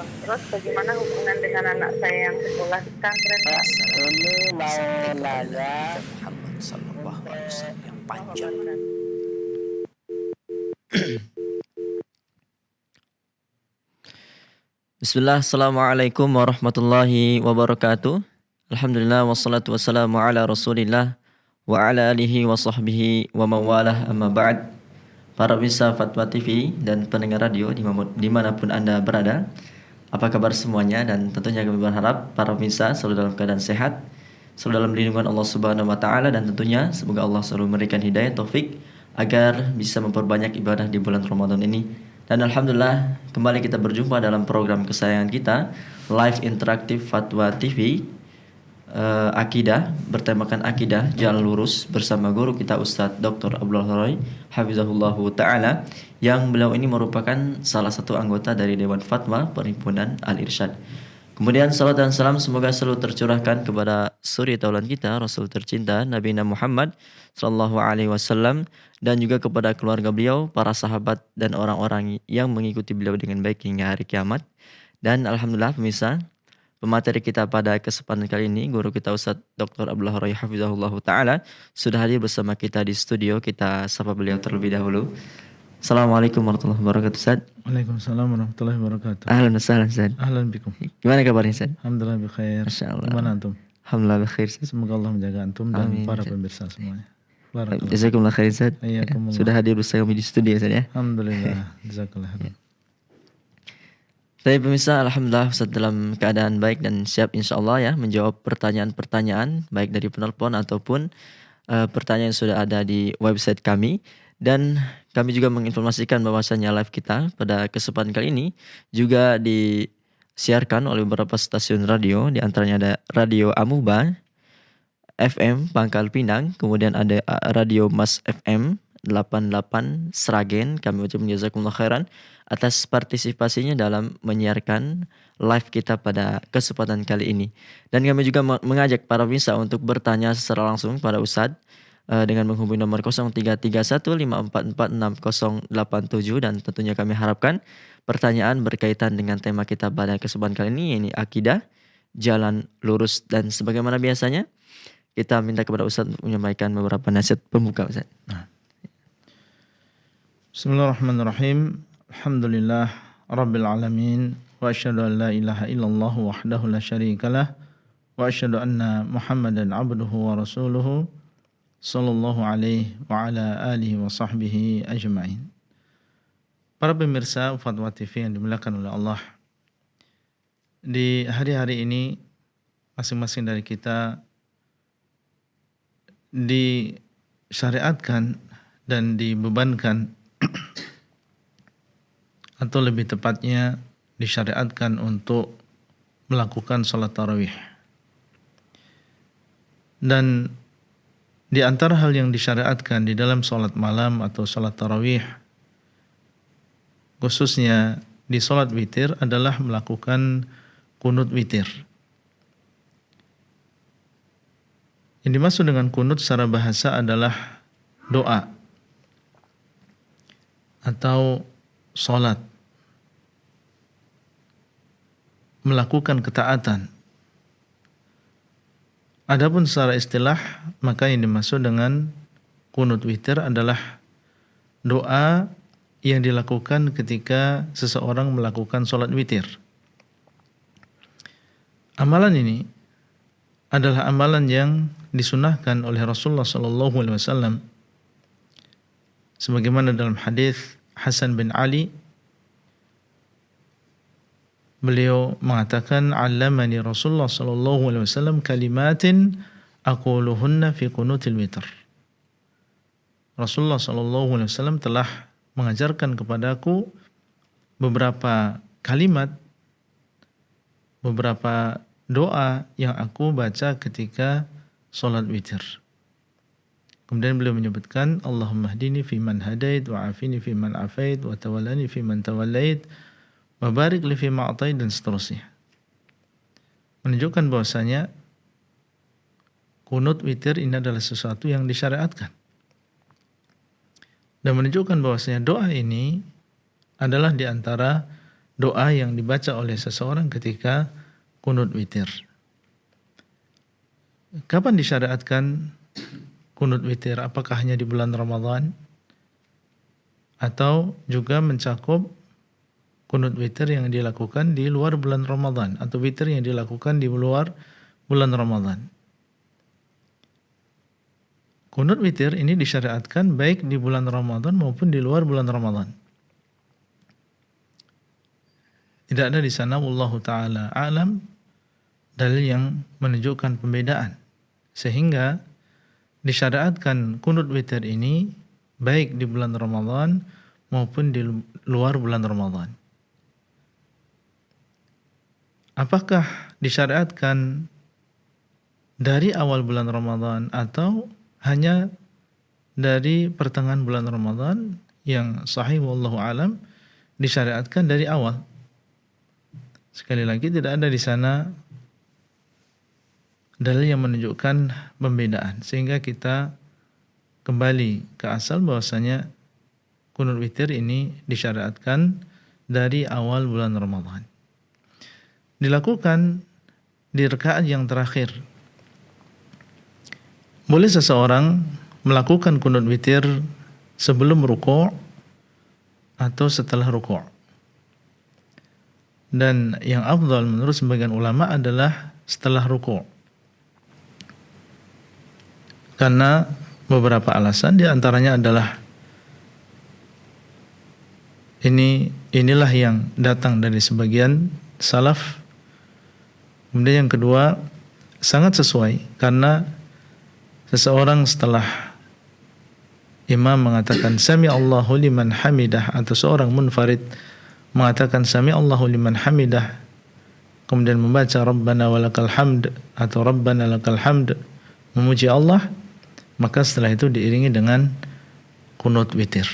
Terus bagaimana hubungan dengan anak saya yang sekolah di pesantren, Pak? Ini mau Sampai kepada Nabi nanya, kita Muhammad Sallallahu Alaihi Wasallam yang panjang. Bismillah, Assalamualaikum warahmatullahi wabarakatuh. Alhamdulillah, wassalatu wassalamu ala rasulillah wa ala alihi wa sahbihi wa mawalah, amma ba'd. Para pemirsa Fatwa TV dan pendengar radio dimanapun Anda berada, apa kabar semuanya? Dan tentunya kami berharap para pemirsa selalu dalam keadaan sehat, selalu dalam lindungan Allah Subhanahu wa taala, dan tentunya semoga Allah selalu memberikan hidayah taufik agar bisa memperbanyak ibadah di bulan Ramadan ini. Dan alhamdulillah kembali kita berjumpa dalam program kesayangan kita, live interaktif Fatwa TV, Akidah, bertemakan Akidah Jalan Lurus, bersama guru kita Ustadz Dr. Abdullah Roy Hafizahullahu Ta'ala, yang beliau ini merupakan salah satu anggota dari Dewan Fatwa Perhimpunan Al-Irsyad. Kemudian salat dan salam semoga selalu tercurahkan kepada suri taulan kita, Rasul tercinta Nabi Muhammad sallallahu alaihi wasallam, dan juga kepada keluarga beliau, para sahabat dan orang-orang yang mengikuti beliau dengan baik hingga hari kiamat. Dan alhamdulillah pemirsa, pemateri kita pada kesempatan kali ini, guru kita Ustadz Dr. Abdullah Roy Hafizahullahu Ta'ala, sudah hadir bersama kita di studio. Kita sapa beliau terlebih dahulu. Assalamualaikum warahmatullahi wabarakatuh, Ustaz. Waalaikumsalam warahmatullahi wabarakatuh. Ahlan wa sahlan, Ustaz. Ahlan bikum. Gimana kabarnya, Ustaz? Alhamdulillah bikhair. Masya Allah. Gimana antum? Alhamdulillah bikhair, Ustaz. Semoga Allah menjaga antum dan Amin, para Ustaz. pemirsa semuanya. Barakallah. Jazakumullah khair, Ustaz. Hayyakumullah. Sudah hadir bersama kami di studio, Ustaz, ya. Alhamdulillah. Jazakallah khair. Tapi pemirsa, alhamdulillah Ustaz dalam keadaan baik dan siap insyaallah ya menjawab pertanyaan-pertanyaan baik dari penelpon ataupun pertanyaan yang sudah ada di website kami. Dan kami juga menginformasikan bahwasanya live kita pada kesempatan kali ini juga disiarkan oleh beberapa stasiun radio, di antaranya ada Radio Amuba FM Pangkal Pinang, kemudian ada Radio Mas FM 88 Sragen. Kami ucapkan jazakumullah khairan atas partisipasinya dalam menyiarkan live kita pada kesempatan kali ini. Dan kami juga mengajak para pemirsa untuk bertanya secara langsung pada Ustadz dengan menghubungi nomor 0331544687, dan tentunya kami harapkan pertanyaan berkaitan dengan tema kita pada kesempatan kali ini, yaitu akidah, jalan lurus. Dan sebagaimana biasanya kita minta kepada Ustadz untuk menyampaikan beberapa nasihat pembuka, Ustadz. Bismillahirrahmanirrahim. Alhamdulillah Rabbil alamin. Wa asyhadu an la ilaha illallah wahdahu la syarikalah. Wa asyhadu anna Muhammadan abduhu wa rasuluhu sallallahu alaihi wa ala alihi wa sahbihi ajma'in. Para pemirsa Fatwa TV yang dimuliakan oleh Allah, di hari-hari ini masing-masing dari kita disyariatkan dan dibebankan atau lebih tepatnya disyariatkan untuk melakukan salat tarawih. Dan di antara hal yang disyariatkan di dalam salat malam atau salat tarawih, khususnya di salat witir, adalah melakukan kunut witir. Yang dimaksud dengan kunut secara bahasa adalah doa atau salat, melakukan ketaatan. Adapun secara istilah, maka yang dimaksud dengan kunut witir adalah doa yang dilakukan ketika seseorang melakukan salat witir. Amalan ini adalah amalan yang disunahkan oleh Rasulullah SAW, sebagaimana dalam hadis Hasan bin Ali, beliau mengatakan, "Allamani Rasulullah sallallahu alaihi wasallam kalimatin aquluhunna fi qunutil witr." Rasulullah sallallahu alaihi wasallam telah mengajarkan kepadaku beberapa kalimat, beberapa doa yang aku baca ketika salat witir. Kemudian beliau menyebutkan, "Allahumma hdini fi man hadait, wa afini fi man afait, wa tawallani fi man tawallait, wa barik li fi ma atait," dan seterusnya. Menunjukkan bahwasanya kunut witir ini adalah sesuatu yang disyariatkan. Dan menunjukkan bahwasanya doa ini adalah di antara doa yang dibaca oleh seseorang ketika kunut witir. Kapan disyariatkan kunut witir? Apakah hanya di bulan Ramadan? Atau juga mencakup kunut witir yang dilakukan di luar bulan Ramadan, atau witir yang dilakukan di luar bulan Ramadan? Kunut witir ini disyariatkan baik di bulan Ramadan maupun di luar bulan Ramadan. Tidak ada di sana, wallahu taala alam, dalil yang menunjukkan pembedaan, sehingga disyariatkan kunut witir ini baik di bulan Ramadan maupun di luar bulan Ramadan. Apakah disyariatkan dari awal bulan Ramadan atau hanya dari pertengahan bulan Ramadan? Yang sahih wallahu alam disyariatkan dari awal. Sekali lagi, tidak ada di sana dalil yang menunjukkan pembedaan, sehingga kita kembali ke asal bahwasanya kunut witir ini disyariatkan dari awal bulan Ramadan. Dilakukan di rakaat yang terakhir. Boleh seseorang melakukan kunut witir sebelum ruku' atau setelah ruku'. Dan yang afdal menurut sebagian ulama adalah setelah ruku'. Karena beberapa alasan, di antaranya adalah inilah yang datang dari sebagian salaf. Kemudian yang kedua, sangat sesuai karena seseorang setelah imam mengatakan sami Allahu liman hamidah, atau seorang munfarid mengatakan sami Allahu liman hamidah, kemudian membaca Rabbana walakal hamd atau Rabbana lakal hamd, memuji Allah, maka setelah itu diiringi dengan kunut witir.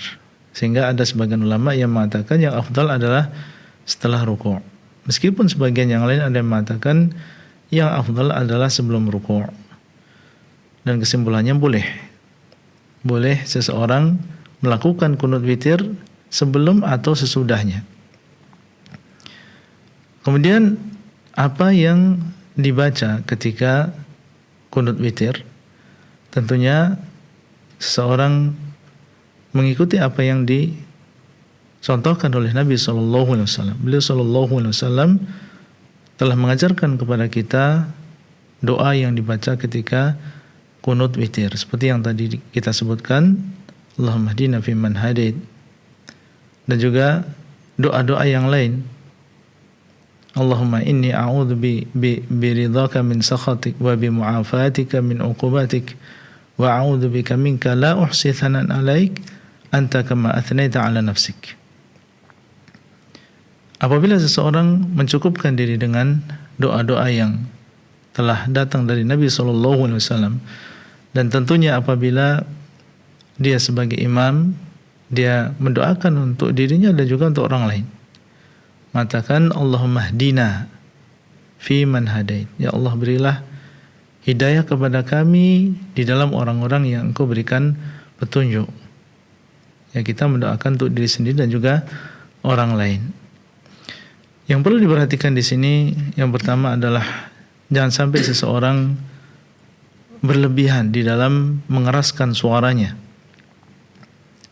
Sehingga ada sebagian ulama yang mengatakan yang afdal adalah setelah ruku'. Meskipun sebagian yang lain ada yang mengatakan yang afdal adalah sebelum ruku'. Dan kesimpulannya boleh seseorang melakukan kunut witir sebelum atau sesudahnya. Kemudian apa yang dibaca ketika kunut witir? Tentunya seseorang mengikuti apa yang dicontohkan oleh Nabi SAW. Beliau SAW telah mengajarkan kepada kita doa yang dibaca ketika kunut witir, seperti yang tadi kita sebutkan, Allahumma hdina fiman hadait, dan juga doa-doa yang lain, Allahumma inni a'udzu biridhaka min sakhatik wa bi mu'afatika min uqubatik wa a'udzu bika minka la uhsi thanan 'alaik anta kama athnaita 'ala nafsik. Apabila seseorang mencukupkan diri dengan doa-doa yang telah datang dari Nabi SAW, dan tentunya apabila dia sebagai imam, dia mendoakan untuk dirinya dan juga untuk orang lain, mengatakan Allahumma hdina fi man hadait, ya Allah berilah hidayah kepada kami di dalam orang-orang yang Engkau berikan petunjuk. Ya, kita mendoakan untuk diri sendiri dan juga orang lain. Yang perlu diperhatikan di sini, yang pertama adalah jangan sampai seseorang berlebihan di dalam mengeraskan suaranya.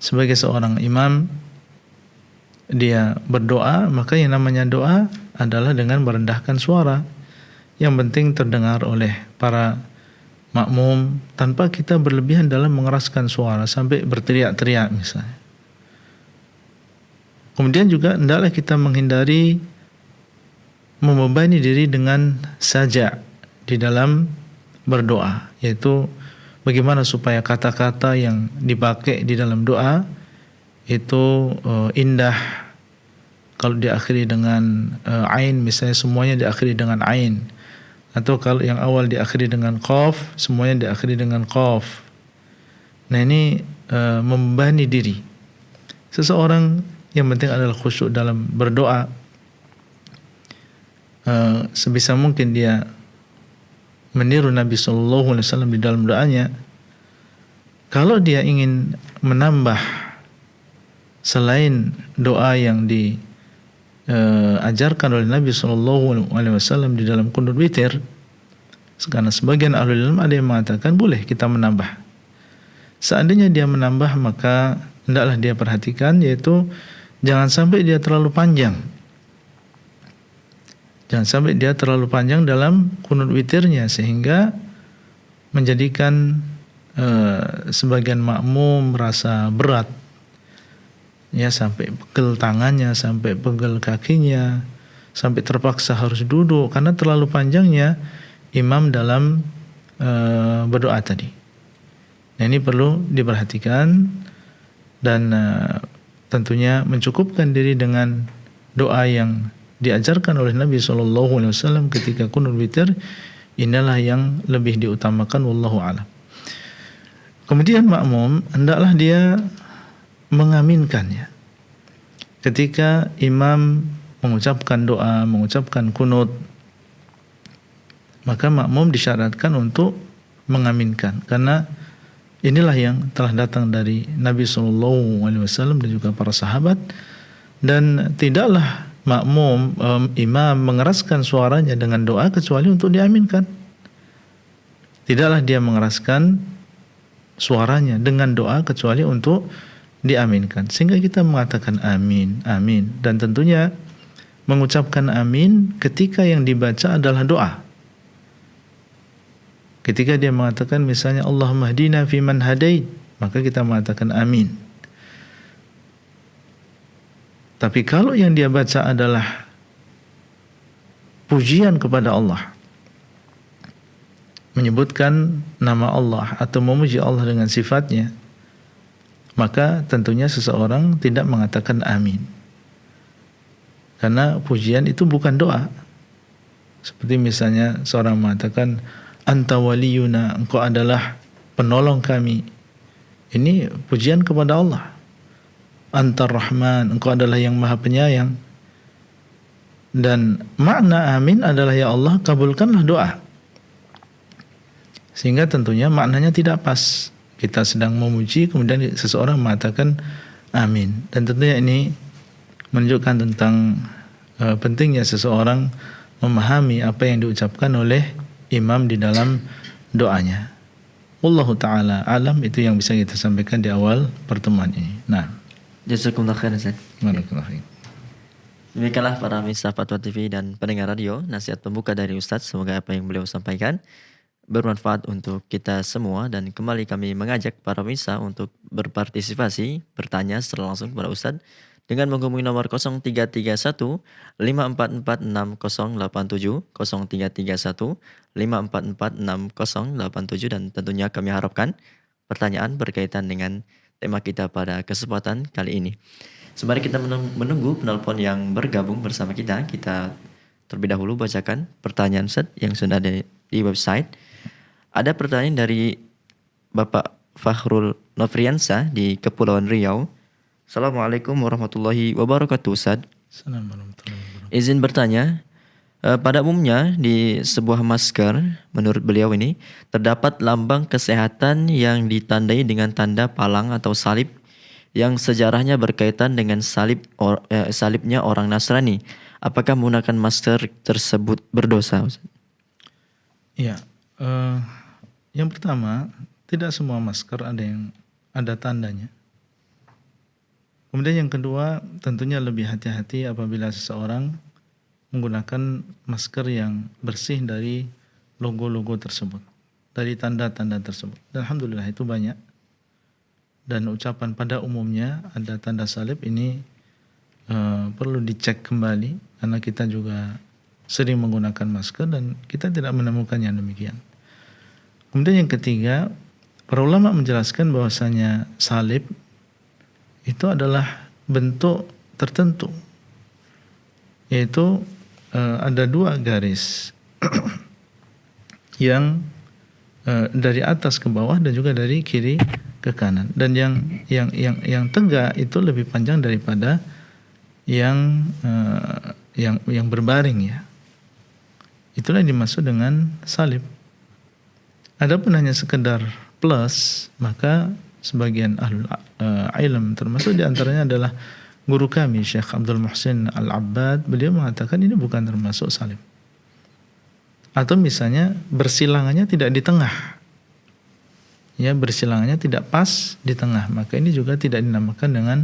Sebagai seorang imam, dia berdoa, maka yang namanya doa adalah dengan merendahkan suara. Yang penting terdengar oleh para makmum tanpa kita berlebihan dalam mengeraskan suara sampai berteriak-teriak misalnya. Kemudian juga hendaklah kita menghindari membebani diri dengan saja di dalam berdoa, yaitu bagaimana supaya kata-kata yang dipakai di dalam doa itu indah. Kalau diakhiri dengan ain, misalnya semuanya diakhiri dengan ain, atau kalau yang awal diakhiri dengan qaf, semuanya diakhiri dengan qaf. Nah, ini membebani diri seseorang. Yang penting adalah khusyuk dalam berdoa. Sebisa mungkin dia meniru Nabi SAW di dalam doanya. Kalau dia ingin menambah selain doa yang diajarkan oleh Nabi SAW di dalam kunut witir. Karena sebagian ahli ilmu ada yang mengatakan boleh kita menambah. Seandainya dia menambah, maka hendaklah dia perhatikan, yaitu jangan sampai dia terlalu panjang. Jangan sampai dia terlalu panjang dalam kunut witirnya sehingga menjadikan sebagian makmum merasa berat, ya, sampai pegel tangannya, sampai pegel kakinya, sampai terpaksa harus duduk karena terlalu panjangnya imam dalam berdoa tadi. Nah, ini perlu diperhatikan dan tentunya mencukupkan diri dengan doa yang diajarkan oleh Nabi SAW ketika kunut witir. Inilah yang lebih diutamakan, wallahu a'lam. Kemudian makmum hendaklah dia mengaminkan, ya. Ketika imam mengucapkan doa, mengucapkan kunut, maka makmum disyaratkan untuk mengaminkan, karena inilah yang telah datang dari Nabi SAW dan juga para sahabat. Dan tidaklah makmum imam mengeraskan suaranya dengan doa kecuali untuk diaminkan. Tidaklah dia mengeraskan suaranya dengan doa kecuali untuk diaminkan. Sehingga kita mengatakan amin, amin. Dan tentunya mengucapkan amin ketika yang dibaca adalah doa. Ketika dia mengatakan misalnya Allahumma hdina fiman hadait, maka kita mengatakan amin. Tapi kalau yang dia baca adalah pujian kepada Allah, menyebutkan nama Allah atau memuji Allah dengan sifatnya, maka tentunya seseorang tidak mengatakan amin. Karena pujian itu bukan doa. Seperti misalnya seorang mengatakan anta waliyuna, engkau adalah penolong kami. Ini pujian kepada Allah. Antar Rahman, engkau adalah yang maha penyayang. Dan makna amin adalah ya Allah kabulkanlah doa. Sehingga tentunya maknanya tidak pas. Kita sedang memuji kemudian seseorang mengatakan amin. Dan tentunya ini menunjukkan tentang pentingnya seseorang memahami apa yang diucapkan oleh imam di dalam doanya. Wallahu ta'ala alam, itu yang bisa kita sampaikan di awal pertemuan ini. Nah, Jazakumullah khairan, Ustaz. barakallahu fiik. Demikianlah para pemirsa Fatwa TV dan pendengar radio, nasihat pembuka dari Ustadz. Semoga apa yang beliau sampaikan bermanfaat untuk kita semua, dan kembali kami mengajak para pemirsa untuk berpartisipasi, bertanya secara langsung kepada Ustadz dengan menghubungi nomor 0331 544 6087, 0331 544 6087, dan tentunya kami harapkan pertanyaan berkaitan dengan tema kita pada kesempatan kali ini. Sembari kita menunggu penelpon yang bergabung bersama kita, kita terlebih dahulu bacakan pertanyaan Ustaz yang sudah ada di website. Ada pertanyaan dari Bapak Fakhrul Nofriansa di Kepulauan Riau. Assalamualaikum warahmatullahi wabarakatuh, Ustaz. Assalamualaikum warahmatullahi wabarakatuh. Izin bertanya, pada umumnya di sebuah masker, menurut beliau ini, terdapat lambang kesehatan yang ditandai dengan tanda palang atau salib yang sejarahnya berkaitan dengan salibnya orang Nasrani. Apakah menggunakan masker tersebut berdosa? Iya, yang pertama, tidak semua masker ada tandanya. Kemudian yang kedua, tentunya lebih hati-hati apabila seseorang menggunakan masker yang bersih dari logo-logo tersebut, dari tanda-tanda tersebut. Dan alhamdulillah itu banyak. Dan ucapan pada umumnya ada tanda salib ini perlu dicek kembali, karena kita juga sering menggunakan masker dan kita tidak menemukan yang demikian. Kemudian yang ketiga, para ulama menjelaskan bahwasanya salib itu adalah bentuk tertentu, yaitu ada dua garis yang dari atas ke bawah dan juga dari kiri ke kanan, dan yang tegak itu lebih panjang daripada yang berbaring, ya. Itulah yang dimaksud dengan salib. Adapun hanya sekedar plus, maka sebagian ahlul ilm termasuk diantaranya adalah guru kami Syekh Abdul Muhsin Al-Abbad, beliau mengatakan ini bukan termasuk salib. Atau misalnya bersilangannya tidak di tengah, ya, bersilangannya tidak pas di tengah, maka ini juga tidak dinamakan dengan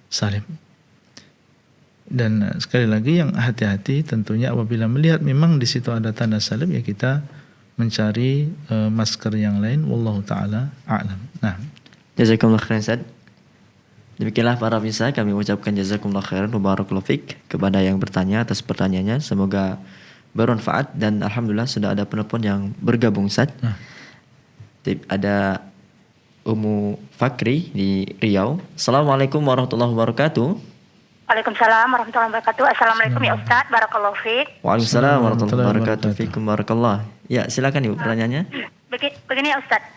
salib. Dan sekali lagi yang hati-hati tentunya apabila melihat memang di situ ada tanda salib, ya kita mencari masker yang lain. Wallahu taala a'lam. Nah, Jazakumullah khairan Ustaz. Demikianlah para pemirsa, kami ucapkan jazakumullah khairan wa barakallahu fik kepada yang bertanya atas pertanyaannya. Semoga bermanfaat dan alhamdulillah sudah ada penelpon yang bergabung Ustaz. Ada Ummu Fakri di Riau. Assalamualaikum warahmatullahi wabarakatuh. Waalaikumsalam warahmatullahi wabarakatuh. Assalamualaikum ya Ustadz, barakallahu fiik. Waalaikumsalam warahmatullahi wabarakatuh. Fikum barakallah. Ya, silakan Ibu pertanyaannya. Begini ya Ustadz,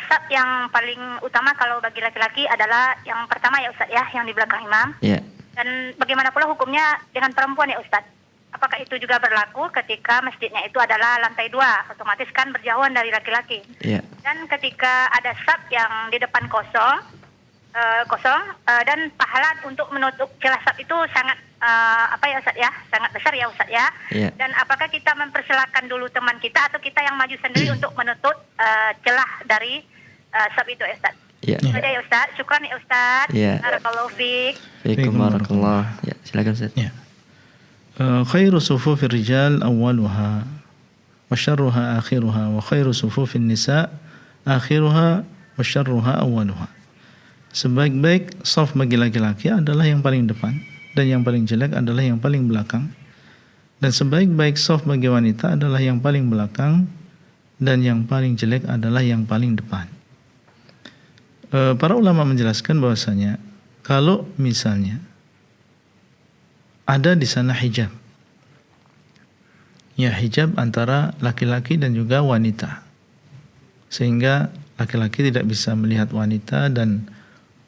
sab yang paling utama kalau bagi laki-laki adalah yang pertama ya Ustadz ya, yang di belakang imam. Ya. Dan bagaimana pula hukumnya dengan perempuan ya Ustadz? Apakah itu juga berlaku ketika masjidnya itu adalah lantai 2, otomatis kan berjauhan dari laki-laki. Ya. Dan ketika ada sab yang di depan kosong, dan pahala untuk menutup celah sab itu sangat ya Ustaz ya, sangat besar ya Ustaz ya. Yeah. Dan apakah kita mempersilakan dulu teman kita atau kita yang maju sendiri untuk menutup celah dari sab itu ya Ustaz? Yeah. Itu aja ya Ustaz. Syukran ya Ustaz. Yeah. Barakallahu fiik. Fikum barakallah. Ya, silakan Ustaz. ya. Khairu sufufir rijal awwaluha wa syarruha akhiruha wa khairu sufufin nisa akhiruha wa syarruha awwaluha. Sebaik-baik saf bagi laki-laki adalah yang paling depan, dan yang paling jelek adalah yang paling belakang. Dan sebaik-baik saf bagi wanita adalah yang paling belakang, dan yang paling jelek adalah yang paling depan. Para ulama menjelaskan bahwasanya kalau misalnya ada di sana hijab, ya hijab antara laki-laki dan juga wanita, sehingga laki-laki tidak bisa melihat wanita dan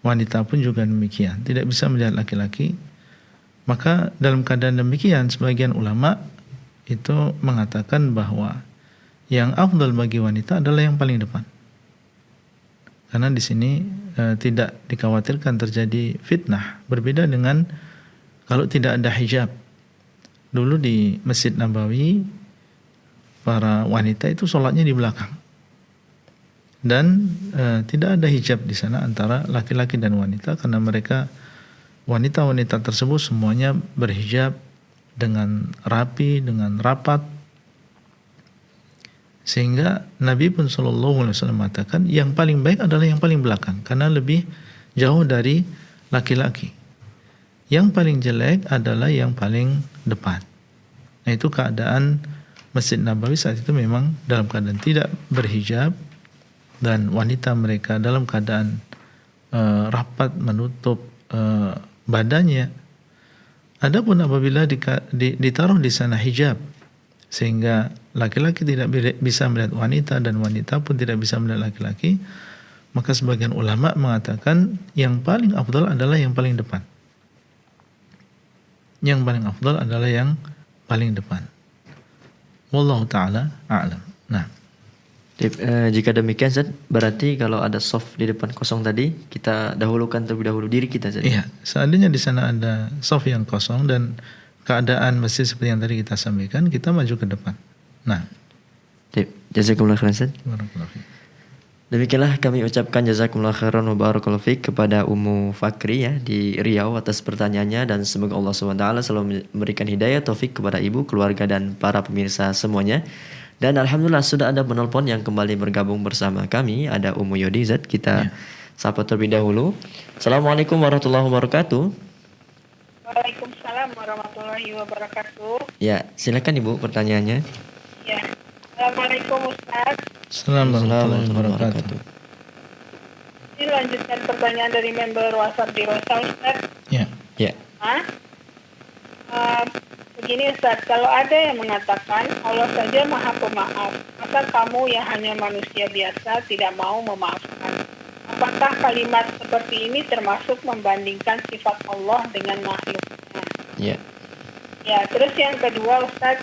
wanita pun juga demikian, tidak bisa melihat laki-laki. Maka dalam keadaan demikian, sebagian ulama itu mengatakan bahwa yang afdal bagi wanita adalah yang paling depan. Karena di sini tidak dikhawatirkan terjadi fitnah. Berbeda dengan kalau tidak ada hijab. Dulu di Masjid Nabawi, para wanita itu sholatnya di belakang. Dan tidak ada hijab di sana antara laki-laki dan wanita, karena mereka wanita-wanita tersebut semuanya berhijab dengan rapi, dengan rapat, sehingga Nabi pun sallallahu alaihi wasallam mengatakan yang paling baik adalah yang paling belakang karena lebih jauh dari laki-laki. Yang paling jelek adalah yang paling depan. Nah, itu keadaan Masjid Nabawi saat itu memang dalam keadaan tidak berhijab, dan wanita mereka dalam keadaan rapat menutup badannya. Adapun apabila ditaruh di sana hijab, sehingga laki-laki tidak bisa melihat wanita dan wanita pun tidak bisa melihat laki-laki, maka sebagian ulama mengatakan yang paling afdal adalah yang paling depan. Yang paling afdal adalah yang paling depan. Wallahu ta'ala a'lam. Nah, jika demikian Zat, berarti kalau ada soft di depan kosong tadi, kita dahulukan terlebih dahulu diri kita Zat. Iya, seandainya di sana ada soft yang kosong dan keadaan masjid seperti yang tadi kita sampaikan, kita maju ke depan. Nah, jazakumullah khairan Zat. barakallahu fiik. Demikianlah kami ucapkan jazakumullah khairan wa barakallahu fiik kepada Ummu Fakri ya di Riau atas pertanyaannya, dan semoga Allah SWT selalu memberikan hidayah taufik kepada ibu, keluarga dan para pemirsa semuanya. Dan alhamdulillah sudah ada penelpon yang kembali bergabung bersama kami, ada Ummu Yodi Zat. Kita sapa terlebih dahulu. Assalamualaikum warahmatullahi wabarakatuh. Waalaikumsalam warahmatullahi wabarakatuh. Ya, silakan Ibu pertanyaannya. Ya. Assalamualaikum Ustaz. Assalamualaikum warahmatullahi wabarakatuh. Ini lanjutkan pertanyaan dari member WhatsApp di Rosa Ustaz. Ya. Ya. Begini Ustaz, kalau ada yang mengatakan Allah saja maha pemaaf, maka kamu yang hanya manusia biasa tidak mau memaafkan. Apakah kalimat seperti ini termasuk membandingkan sifat Allah dengan makhluknya? Ya. Ya, terus yang kedua Ustaz,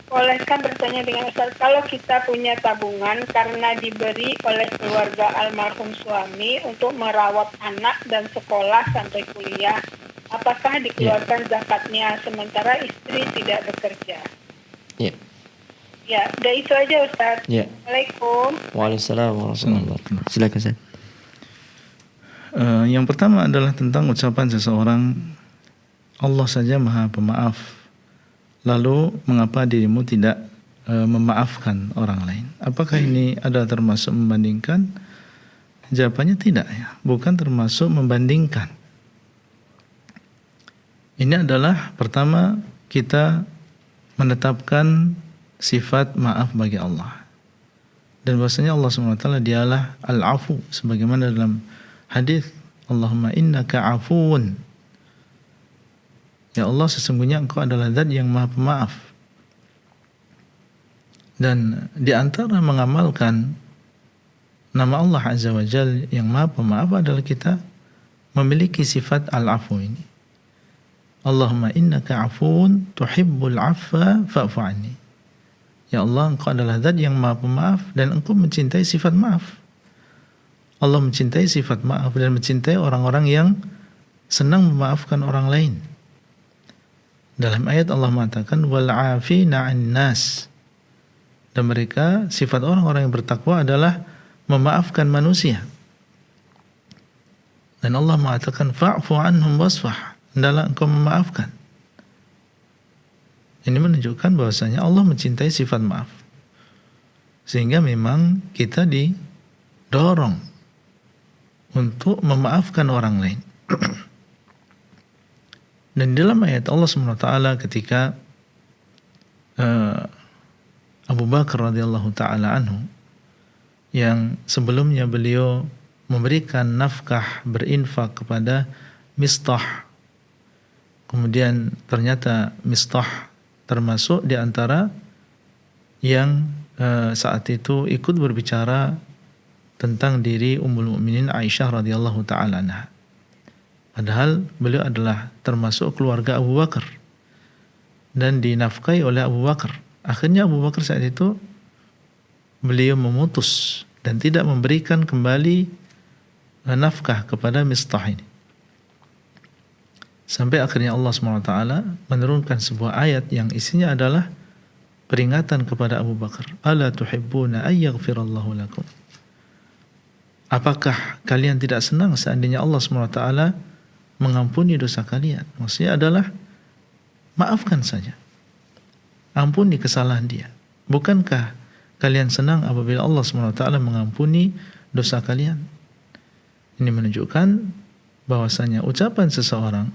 bolehkah bertanya dengan Ustaz, kalau kita punya tabungan karena diberi oleh keluarga almarhum suami untuk merawat anak dan sekolah sampai kuliah, apakah dikeluarkan zakatnya sementara istri tidak bekerja? Ya. Ya, udah itu aja Ustaz. Ya. Assalamualaikum. Waalaikumsalam warahmatullahi wabarakatuh. Silakan Ustaz. Yang pertama adalah tentang ucapan seseorang, Allah saja Maha Pemaaf. Lalu mengapa dirimu tidak memaafkan orang lain? Apakah ini ada termasuk membandingkan? Jawabannya tidak ya, bukan termasuk membandingkan. Ini adalah pertama kita menetapkan sifat maaf bagi Allah. Dan bahwasanya Allah SWT dialah Al-Afu, sebagaimana dalam hadis, Allahumma innaka afuun. Ya Allah, sesungguhnya Engkau adalah Zat yang Maha Pemaaf. Dan di antara mengamalkan nama Allah Azza wa Jalla yang Maha Pemaaf adalah kita memiliki sifat Al-Afu ini. Allahumma innaka afuun tuhibbul afwa fa'fu anni. Ya Allah, Engkau adalah Zat yang Maha Pemaaf dan Engkau mencintai sifat maaf. Allah mencintai sifat maaf dan mencintai orang-orang yang senang memaafkan orang lain. Dalam ayat Allah mengatakan wal 'afina 'an nas. Dan mereka, sifat orang-orang yang bertakwa adalah memaafkan manusia. Dan Allah mengatakan fa'fu anhum wasfah. Hendaklah engkau memaafkan. Ini menunjukkan bahwasanya Allah mencintai sifat maaf. Sehingga memang kita didorong untuk memaafkan orang lain. Dan dalam ayat Allah SWT ketika Abu Bakar radhiyallahu ta'ala anhu, yang sebelumnya beliau memberikan nafkah berinfak kepada Mistah, kemudian ternyata Mistah termasuk di antara yang saat itu ikut berbicara tentang diri Ummul Mukminin Aisyah radhiyallahu ta'ala anha. Padahal beliau adalah termasuk keluarga Abu Bakar dan dinafkahi oleh Abu Bakar. Akhirnya Abu Bakar saat itu beliau memutus dan tidak memberikan kembali nafkah kepada Mistah ini. Sampai akhirnya Allah SWT menurunkan sebuah ayat yang isinya adalah peringatan kepada Abu Bakar. Ala tuhibbuna ayyaghfirallahu lakum. Apakah kalian tidak senang seandainya Allah SWT mengampuni dosa kalian? Maksudnya adalah maafkan saja. Ampuni kesalahan dia. Bukankah kalian senang apabila Allah SWT mengampuni dosa kalian? Ini menunjukkan bahwasanya ucapan seseorang,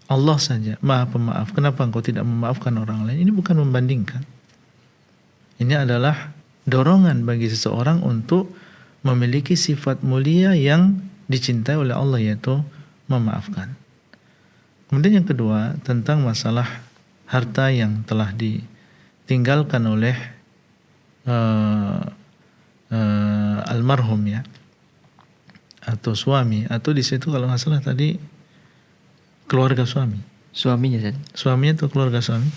Allah saja Maha Pemaaf, kenapa engkau tidak memaafkan orang lain? Ini bukan membandingkan. Ini adalah dorongan bagi seseorang untuk memiliki sifat mulia yang dicintai oleh Allah, yaitu memaafkan. Kemudian yang kedua, tentang masalah harta yang telah ditinggalkan oleh almarhum ya, atau suami, atau di situ kalau nggak salah tadi keluarga suami. Suaminya Ustaz. Suaminya atau keluarga suami?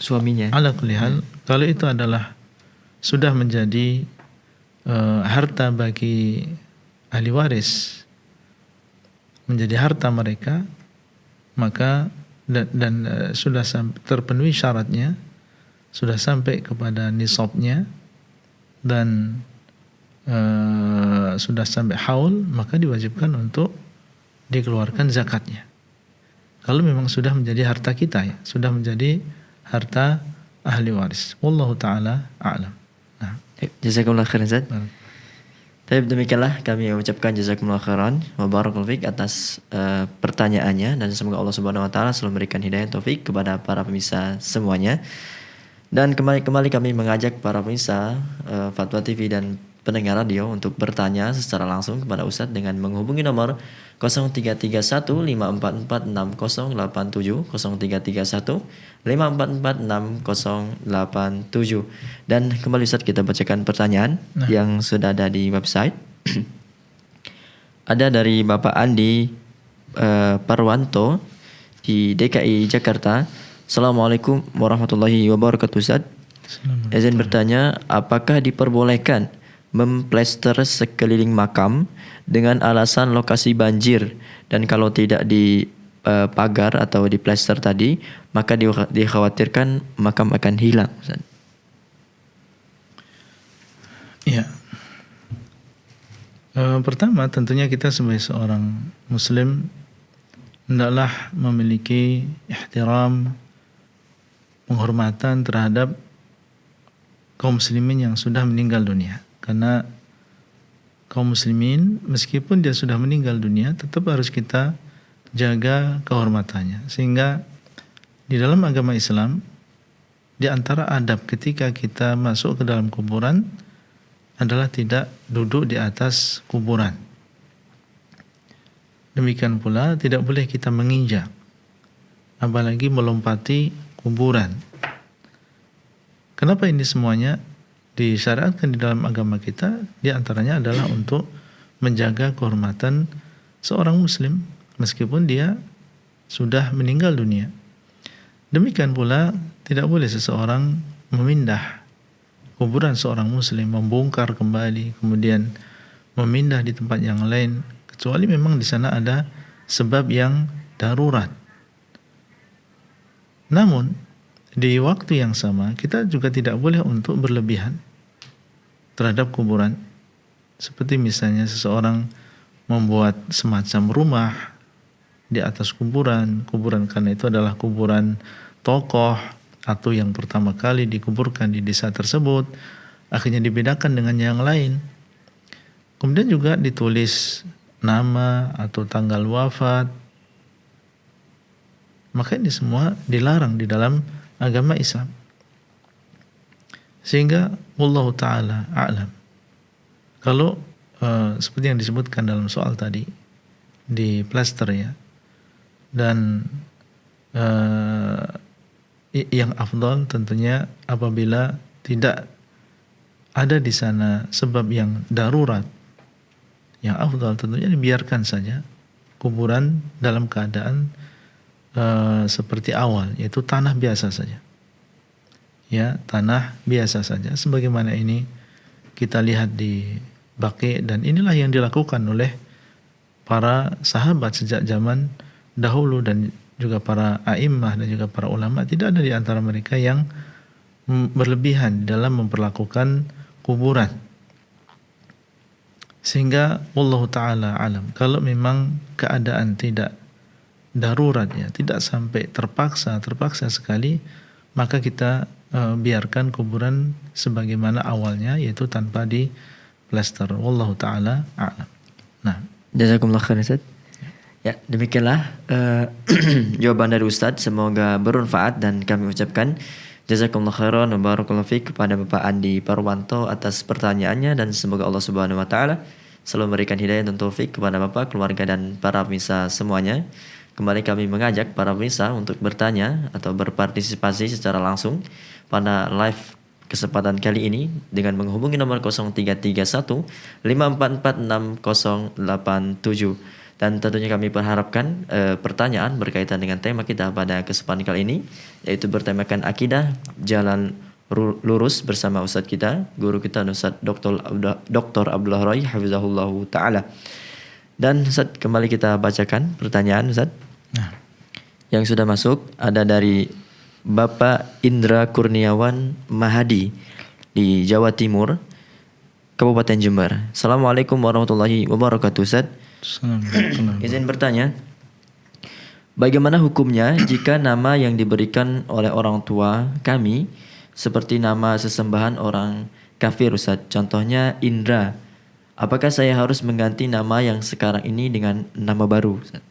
Suaminya. Ala kulli hal, kalau itu adalah sudah menjadi harta bagi ahli waris, menjadi harta mereka, maka dan sudah terpenuhi syaratnya, sudah sampai kepada nisabnya dan sudah sampai haul, maka diwajibkan untuk dikeluarkan zakatnya. Kalau memang sudah menjadi harta kita ya, sudah menjadi harta ahli waris. Wallahu taala a'lam. Nah, Jazakumullah khairan Ustaz. Tapi demikianlah kami ucapkan jazakumullah khairan wa barakallahu fiik atas pertanyaannya, dan semoga Allah Subhanahu wa taala selalu memberikan hidayah taufik kepada para pemirsa semuanya. Dan kembali kami mengajak para pemirsa Fatwa TV dan pendengar radio untuk bertanya secara langsung kepada Ustadz dengan menghubungi nomor 0331544687, 0331544687. Dan kembali Ustadz, kita bacakan pertanyaan yang sudah ada di website. Ada dari Bapak Andi Parwanto di DKI Jakarta. Assalamualaikum warahmatullahi wabarakatuh Ustaz. Izin bertanya, apakah diperbolehkan memplester sekeliling makam dengan alasan lokasi banjir, dan kalau tidak dipagar atau diplester tadi, maka dikhawatirkan makam akan hilang Ustaz? Ya. Pertama tentunya kita sebagai seorang muslim hendaklah memiliki ihtiram, penghormatan terhadap kaum muslimin yang sudah meninggal dunia. Karena kaum muslimin meskipun dia sudah meninggal dunia tetap harus kita jaga kehormatannya. Sehingga di dalam agama Islam, di antara adab ketika kita masuk ke dalam kuburan adalah tidak duduk di atas kuburan. Demikian pula tidak boleh kita menginjak, apalagi melompati kuburan. Kenapa ini semuanya disyariatkan di dalam agama kita? Di antaranya adalah untuk menjaga kehormatan seorang muslim meskipun dia sudah meninggal dunia. Demikian pula tidak boleh seseorang memindah kuburan seorang muslim, membongkar kembali, kemudian memindah di tempat yang lain, kecuali memang di sana ada sebab yang darurat. Namun di waktu yang sama kita juga tidak boleh untuk berlebihan terhadap kuburan. Seperti misalnya seseorang membuat semacam rumah di atas kuburan karena itu adalah kuburan tokoh atau yang pertama kali dikuburkan di desa tersebut, akhirnya dibedakan dengan yang lain. Kemudian juga ditulis nama atau tanggal wafat. Maka ini semua dilarang di dalam agama Islam. Sehingga wallahu taala a'lam. Kalau seperti yang disebutkan dalam soal tadi di plaster ya. Dan yang afdal tentunya apabila tidak ada di sana sebab yang darurat, yang afdal tentunya dibiarkan saja kuburan dalam keadaan seperti awal, yaitu tanah biasa saja. Ya, tanah biasa saja sebagaimana ini kita lihat di Baqi, dan inilah yang dilakukan oleh para sahabat sejak zaman dahulu dan juga para a'immah dan juga para ulama. Tidak ada di antara mereka yang berlebihan dalam memperlakukan kuburan. Sehingga wallahu taala alam, kalau memang keadaan tidak darurat ya, tidak sampai terpaksa sekali, maka kita biarkan kuburan sebagaimana awalnya, yaitu tanpa di plaster. Wallahu taala alam. Nah, Jazakumullah khairan Ustaz. Ya, demikianlah jawaban dari Ustadz. Semoga bermanfaat dan kami ucapkan jazakumullah khairan wa barakallahu fiik kepada Bapak Andi Parwanto atas pertanyaannya, dan semoga Allah Subhanahu wa taala selalu memberikan hidayah dan taufik kepada Bapak, keluarga dan para pemirsa semuanya. Kembali kami mengajak para pemirsa untuk bertanya atau berpartisipasi secara langsung pada live kesempatan kali ini dengan menghubungi nomor 0331 544 6087. Dan tentunya kami berharapkan pertanyaan berkaitan dengan tema kita pada kesempatan kali ini, yaitu bertemakan akidah jalan lurus bersama Ustadz kita, guru kita Ustadz Dr. Abdullah Roy hafizahullahu ta'ala. Dan Ustadz, kembali kita bacakan pertanyaan Ustadz. nah. Yang sudah masuk ada dari Bapak Indra Kurniawan Mahadi di Jawa Timur, Kabupaten Jember. Assalamualaikum warahmatullahi wabarakatuh Ustadz. Izin bertanya, bagaimana hukumnya jika nama yang diberikan oleh orang tua kami seperti nama sesembahan orang kafir Ustaz, contohnya Indra, apakah saya harus mengganti nama yang sekarang ini dengan nama baru Ustaz?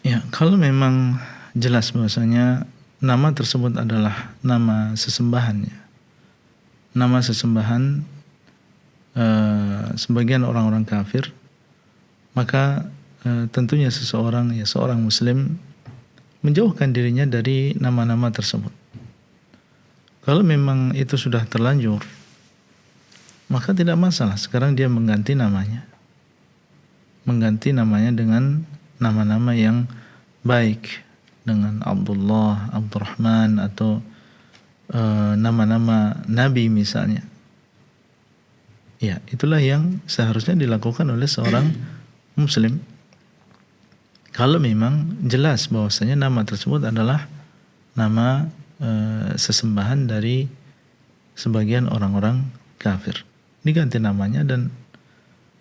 Ya, kalau memang jelas bahwasanya nama tersebut adalah nama sesembahannya, nama sesembahan sebagian orang-orang kafir, maka tentunya seorang muslim menjauhkan dirinya dari nama-nama tersebut. Kalau memang itu sudah terlanjur, maka tidak masalah. Sekarang dia mengganti namanya dengan nama-nama yang baik dengan Abdullah, Abdurrahman atau nama-nama nabi misalnya. Ya, itulah yang seharusnya dilakukan oleh seorang muslim. Kalau memang jelas bahwasanya nama tersebut adalah nama sesembahan dari sebagian orang-orang kafir, diganti namanya. Dan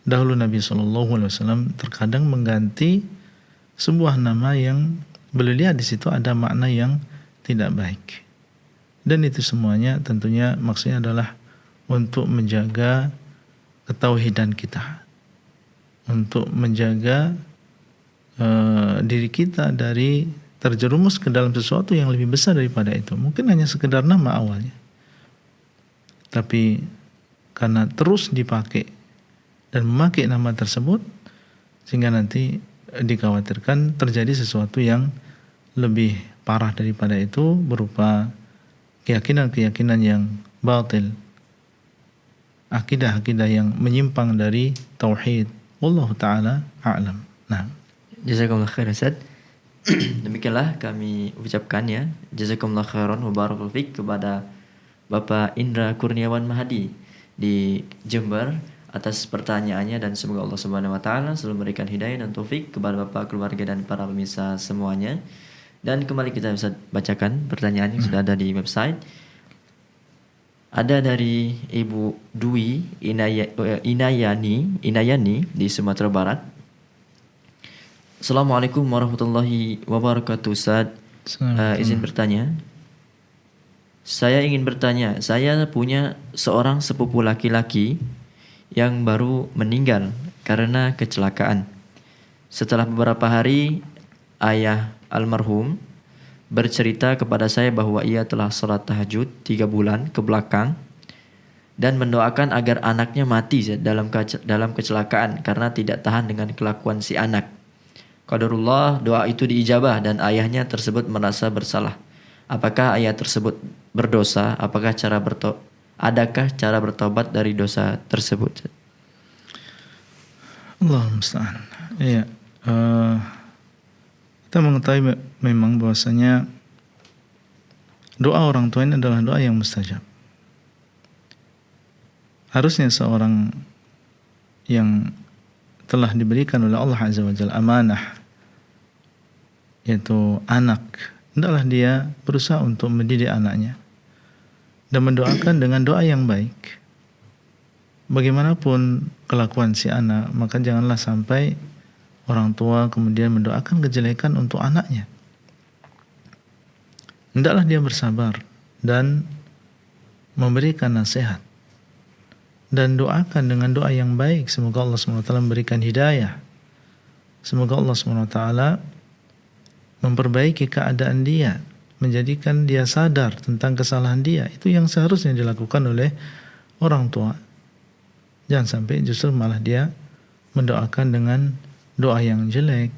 dahulu Nabi SAW terkadang mengganti sebuah nama yang beliau lihat di situ ada makna yang tidak baik. Dan itu semuanya tentunya maksudnya adalah untuk menjaga ketauhidan kita, untuk menjaga diri kita dari terjerumus ke dalam sesuatu yang lebih besar daripada itu. Mungkin hanya sekedar nama awalnya, tapi karena terus dipakai dan memakai nama tersebut, sehingga nanti dikhawatirkan terjadi sesuatu yang lebih parah daripada itu, berupa keyakinan-keyakinan yang batil, akidah-akidah yang menyimpang dari tauhid. Wallahu taala a'lam. Nah, Jazakumullah khairan Ustaz. Demikianlah kami ucapkan ya, jazakumullah khairan wa barakallahu fiik kepada Bapak Indra Kurniawan Mahdi di Jember atas pertanyaannya, dan semoga Allah Subhanahu wa taala selalu memberikan hidayah dan taufik kepada Bapak, keluarga dan para pemirsa semuanya. Dan kembali kita bisa bacakan pertanyaan yang sudah ada di website. Ada dari Ibu Dwi Inayani di Sumatera Barat. Assalamualaikum warahmatullahi wabarakatuh Ustaz. Izin bertanya. Saya ingin bertanya, saya punya seorang sepupu laki-laki yang baru meninggal karena kecelakaan. Setelah beberapa hari, ayah almarhum bercerita kepada saya bahwa ia telah sholat tahajud 3 bulan ke belakang dan mendoakan agar anaknya mati dalam kecelakaan karena tidak tahan dengan kelakuan si anak. Qadarullah, doa itu diijabah dan ayahnya tersebut merasa bersalah. Apakah ayah tersebut berdosa? Adakah cara bertobat dari dosa tersebut? Allahul musta'an. Iya, kita mengetahui memang bahwasanya doa orang tua ini adalah doa yang mustajab. Harusnya seorang yang telah diberikan oleh Allah Azza wa Jalla amanah, yaitu anak, hendaklah dia berusaha untuk mendidik anaknya dan mendoakan dengan doa yang baik. Bagaimanapun kelakuan si anak, maka janganlah sampai orang tua kemudian mendoakan kejelekan untuk anaknya. Hendaklah dia bersabar dan memberikan nasihat dan doakan dengan doa yang baik. Semoga Allah SWT memberikan hidayah. Semoga Allah SWT memperbaiki keadaan dia, menjadikan dia sadar tentang kesalahan dia. Itu yang seharusnya dilakukan oleh orang tua. Jangan sampai justru malah dia mendoakan dengan doa yang jelek.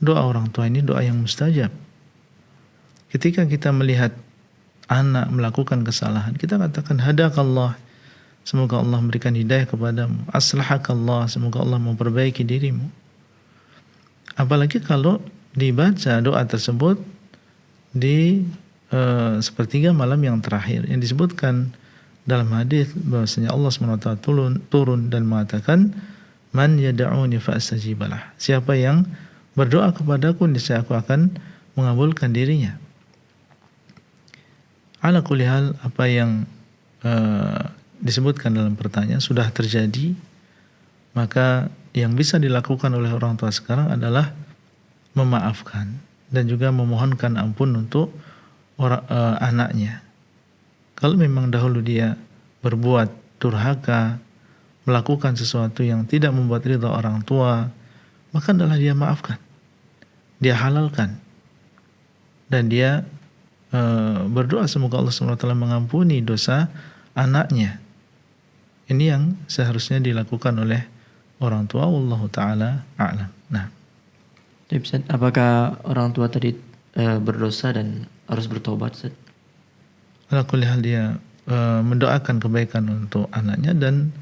Doa orang tua ini doa yang mustajab. Ketika kita melihat anak melakukan kesalahan, kita katakan hadakallah, semoga Allah memberikan hidayah kepadamu. Aslahakallah, semoga Allah memperbaiki dirimu. Apalagi kalau dibaca doa tersebut di sepertiga malam yang terakhir, yang disebutkan dalam hadis bahwasanya Allah SWT turun dan mengatakan, man yad'uni fa astajibalah. Siapa yang berdoa kepadaku, niscaya aku akan mengabulkan dirinya. Ala kulli hal, apa yang disebutkan dalam pertanyaan sudah terjadi, maka yang bisa dilakukan oleh orang tua sekarang adalah memaafkan dan juga memohonkan ampun untuk anaknya. Kalau memang dahulu dia berbuat durhaka, melakukan sesuatu yang tidak membuat ridha orang tua, maka adalah dia maafkan, dia halalkan, dan dia berdoa semoga Allah SWT mengampuni dosa anaknya. Ini yang seharusnya dilakukan oleh orang tua. Wallahu ta'ala a'lam. Nah, apakah orang tua tadi berdosa dan harus bertobat? ala kulli hal dia mendoakan kebaikan untuk anaknya dan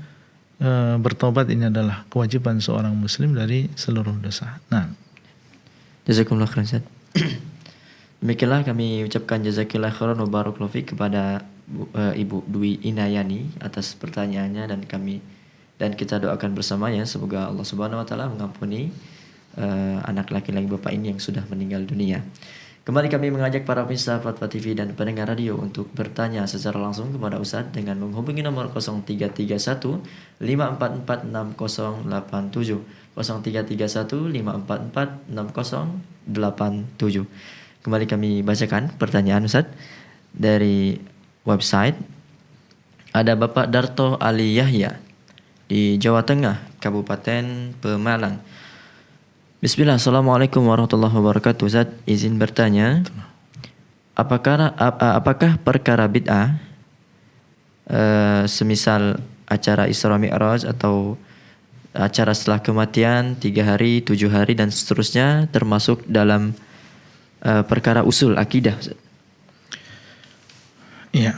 bertobat ini adalah kewajiban seorang muslim dari seluruh dosa. Nah, jazakumullah khairan Ustaz. Demikianlah kami ucapkan jazakillah khairan wa barakallahu fiik kepada Ibu Dwi Inayani atas pertanyaannya, dan kita doakan bersamanya semoga Allah Subhanahu wa taala mengampuni anak laki-laki Bapak ini yang sudah meninggal dunia. Kembali kami mengajak para pemirsa Fatwa TV dan pendengar radio untuk bertanya secara langsung kepada Ustadz dengan menghubungi nomor 0331 544 6087 0331 544 6087. Kembali kami bacakan pertanyaan Ustadz dari website. Ada Bapak Darto Ali Yahya di Jawa Tengah, Kabupaten Pemalang. Bismillah, Assalamualaikum warahmatullahi wabarakatuh. Ustaz, izin bertanya, apakah perkara bid'ah semisal acara Isra Mi'raj atau acara setelah kematian 3 hari, 7 hari dan seterusnya termasuk dalam perkara usul akidah? Iya,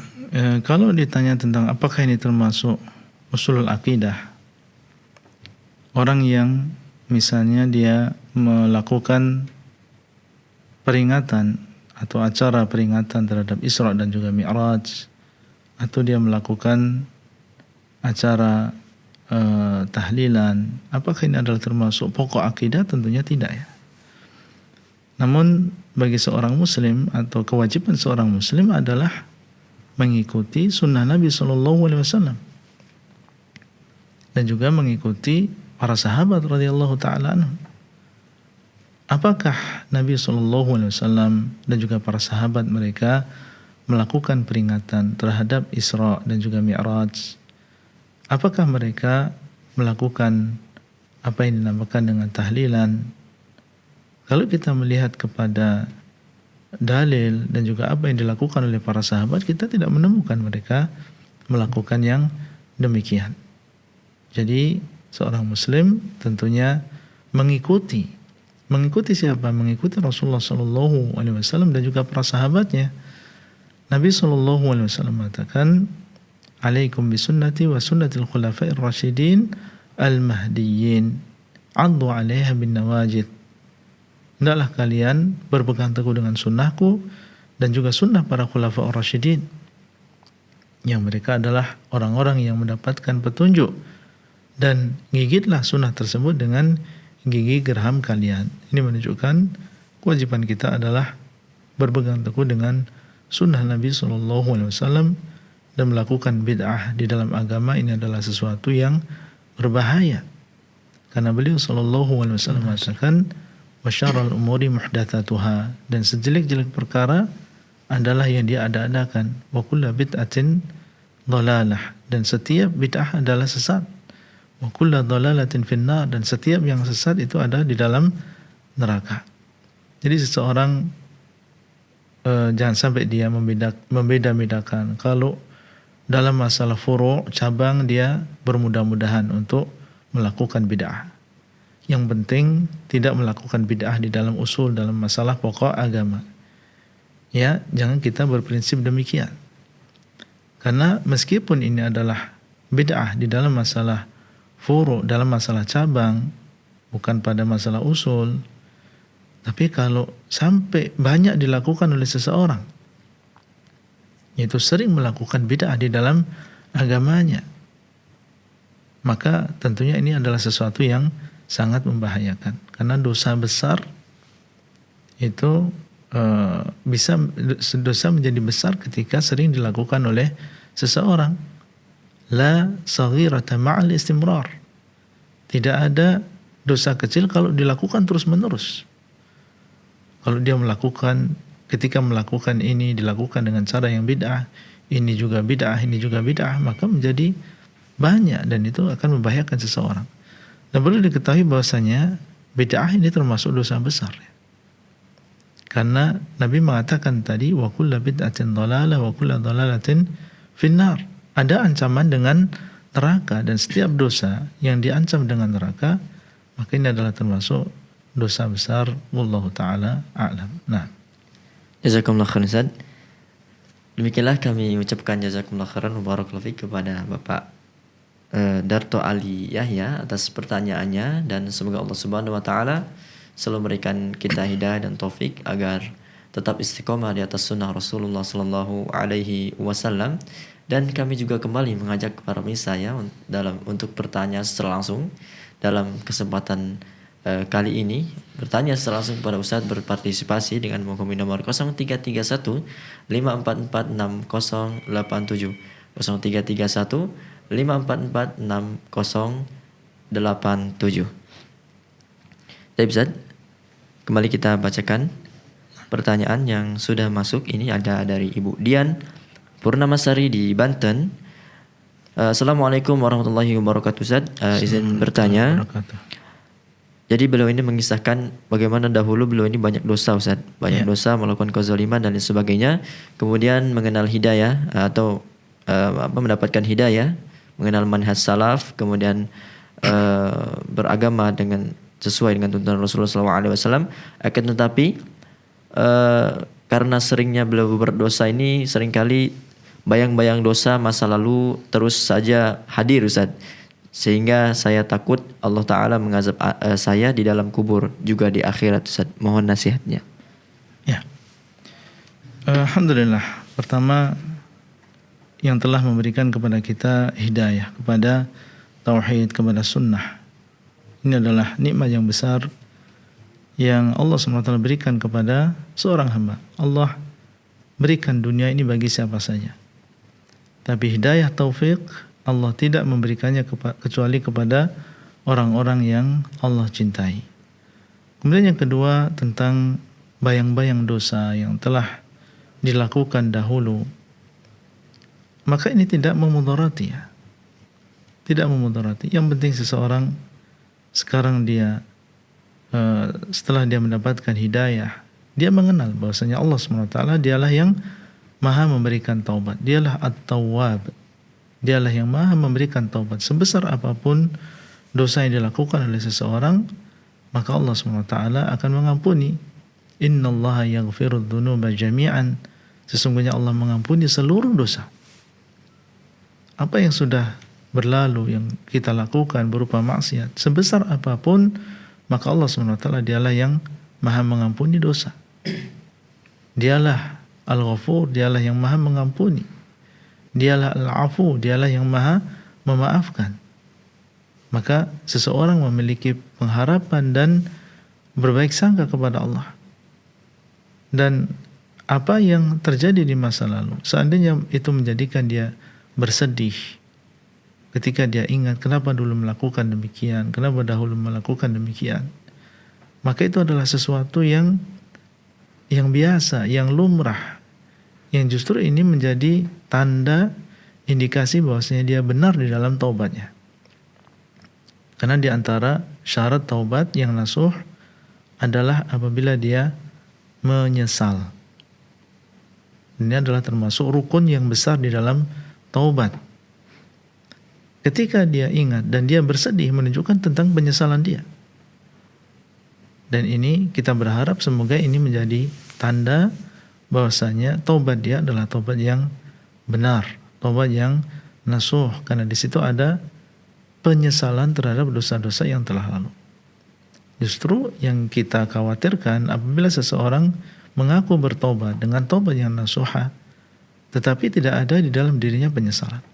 kalau ditanya tentang apakah ini termasuk usulul akidah, orang yang misalnya dia melakukan peringatan atau acara peringatan terhadap Isra dan juga Mi'raj, atau dia melakukan acara tahlilan, apakah ini adalah termasuk pokok akidah? Tentunya tidak ya. Namun bagi seorang muslim atau kewajiban seorang muslim adalah mengikuti sunnah Nabi SAW dan juga mengikuti para sahabat radhiyallahu taala anhum. Apakah Nabi SAW dan juga para sahabat mereka melakukan peringatan terhadap Isra dan juga Mi'raj? Apakah mereka melakukan apa yang dinamakan dengan tahlilan? Kalau kita melihat kepada dalil dan juga apa yang dilakukan oleh para sahabat, kita tidak menemukan mereka melakukan yang demikian. Jadi seorang muslim tentunya mengikuti siapa? Mengikuti Rasulullah SAW dan juga para sahabatnya. Nabi SAW mengatakan, "Alaikum bisunnati wa sunnatil khulafa'ir rasyidin al-mahdiyyin, 'addu 'alaiha bin nawajid." Hendaklah kalian berpegang teguh dengan sunnahku dan juga sunnah para khulafa'ur rasyidin, yang mereka adalah orang-orang yang mendapatkan petunjuk, dan gigitlah sunnah tersebut dengan gigi geraham kalian. Ini menunjukkan kewajiban kita adalah berpegang teguh dengan sunnah Nabi SAW, dan melakukan bid'ah di dalam agama ini adalah sesuatu yang berbahaya. Karena beliau SAW mengatakan, "Wa syarrul umuri muhdatsatuha," dan sejelek-jelek perkara adalah yang dia ada-adakan. "Wa kullu bid'atin dhalalah," dan setiap bid'ah adalah sesat. "Wa kullu dhalalatin finnar," dan setiap yang sesat itu ada di dalam neraka. Jadi seseorang jangan sampai dia membeda-bedakan. Kalau dalam masalah furu' cabang, dia bermudah-mudahan untuk melakukan bid'ah. Yang penting tidak melakukan bid'ah di dalam usul, dalam masalah pokok agama. Ya, jangan kita berprinsip demikian. Karena meskipun ini adalah bid'ah di dalam masalah furu', dalam masalah cabang, bukan pada masalah usul, tapi kalau sampai banyak dilakukan oleh seseorang, yaitu sering melakukan bid'ah di dalam agamanya, maka tentunya ini adalah sesuatu yang sangat membahayakan. Karena dosa besar itu dosa menjadi besar ketika sering dilakukan oleh seseorang. La saghirata ma'al istimrar. Tidak ada dosa kecil kalau dilakukan terus-menerus. Kalau dia melakukan, ketika melakukan ini dilakukan dengan cara yang bid'ah, ini juga bid'ah, ini juga bid'ah, maka menjadi banyak dan itu akan membahayakan seseorang. Dan perlu diketahui bahwasanya bid'ah ini termasuk dosa besar. Karena Nabi mengatakan tadi, wa kullu bid'atin dhalalah wa kullu dhalalatin finnar. Ada ancaman dengan neraka, dan setiap dosa yang diancam dengan neraka, maka ini adalah termasuk dosa besar. Wallahu taala a'lam. Nah, Jazakumullah khairan Ustaz. Demikianlah kami ucapkan jazakumullah khairan wa barakallahu fiik kepada Bapak Darto Ali Yahya atas pertanyaannya, dan semoga Allah Subhanahu wa taala selalu memberikan kita hidayah dan taufik agar tetap istiqomah di atas sunnah Rasulullah Sallallahu Alaihi Wasallam. Dan kami juga kembali mengajak para pemirsa ya untuk bertanya secara langsung dalam kesempatan kali ini. Bertanya secara langsung kepada Ustadz, berpartisipasi dengan menghubungi nomor 0331 544 6087 0331 544 6087. Baik Ustadz, kembali kita bacakan pertanyaan yang sudah masuk. Ini ada dari Ibu Dian Purnamasari di Banten. Assalamualaikum warahmatullahi wabarakatuh Ustaz. Izin bertanya. Jadi beliau ini mengisahkan bagaimana dahulu beliau ini banyak dosa Ustaz. Banyak dosa, melakukan kezaliman dan lain sebagainya. Kemudian mengenal hidayah atau mendapatkan hidayah, mengenal manhaj salaf, kemudian beragama dengan sesuai dengan tuntunan Rasulullah SAW. Akan tetapi karena seringnya beliau berdosa ini, seringkali bayang-bayang dosa masa lalu terus saja hadir Ustaz, sehingga saya takut Allah Ta'ala mengazab saya di dalam kubur juga di akhirat Ustaz. Mohon nasihatnya. Ya, Alhamdulillah. Pertama, yang telah memberikan kepada kita hidayah kepada tauhid, kepada sunnah, ini adalah nikmat yang besar yang Allah SWT berikan kepada seorang hamba. Allah berikan dunia ini bagi siapa saja, tapi hidayah taufik Allah tidak memberikannya kecuali kepada orang-orang yang Allah cintai. Kemudian yang kedua, tentang bayang-bayang dosa yang telah dilakukan dahulu, maka ini tidak memudarati ya. Tidak memudarati. Yang penting seseorang sekarang dia setelah dia mendapatkan hidayah, dia mengenal bahwasanya Allah SWT dialah yang Maha memberikan taubat. Dialah At-Tawwab. Dialah yang Maha memberikan taubat. Sebesar apapun dosa yang dilakukan oleh seseorang, maka Allah SWT akan mengampuni. Innallaha yaghfirudz dzunuba jami'an. Sesungguhnya Allah mengampuni seluruh dosa. Apa yang sudah berlalu yang kita lakukan berupa maksiat, sebesar apapun, maka Allah SWT dialah yang Maha mengampuni dosa. Dialah Al-Ghafur, dialah yang Maha mengampuni. Dialah Al-Afu, dialah yang Maha memaafkan. Maka seseorang memiliki pengharapan dan berbaik sangka kepada Allah. Dan apa yang terjadi di masa lalu, seandainya itu menjadikan dia bersedih, ketika dia ingat kenapa dulu melakukan demikian, kenapa dahulu melakukan demikian, maka itu adalah sesuatu yang biasa, yang lumrah, yang justru ini menjadi tanda indikasi bahwasanya dia benar di dalam taubatnya. Karena di antara syarat taubat yang nasuh adalah apabila dia menyesal. Ini adalah termasuk rukun yang besar di dalam taubat. Ketika dia ingat dan dia bersedih, menunjukkan tentang penyesalan dia. Dan ini kita berharap semoga ini menjadi tanda bahwasanya taubat dia adalah taubat yang benar, taubat yang nasuh, karena di situ ada penyesalan terhadap dosa-dosa yang telah lalu. Justru yang kita khawatirkan apabila seseorang mengaku bertobat dengan taubat yang nasuha, tetapi tidak ada di dalam dirinya penyesalan.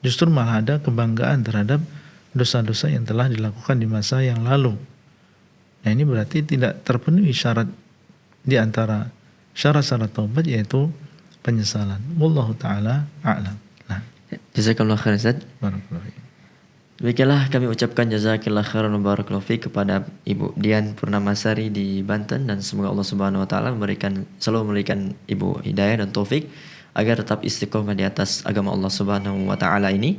Justru malah ada kebanggaan terhadap dosa-dosa yang telah dilakukan di masa yang lalu. Nah, ini berarti tidak terpenuhi syarat di antara syarat-syarat taubat, yaitu penyesalan. Wallahu ta'ala a'lam. Nah, Jazakallahu khairan Ustaz. barakallahu fiik. Demikianlah kami ucapkan jazakallahu khairan wa barakallahu fiik kepada Ibu Dian Purnamasari di Banten, dan semoga Allah Subhanahu wa taala selalu memberikan Ibu hidayah dan taufik agar tetap istiqomah di atas agama Allah Subhanahu wa taala ini.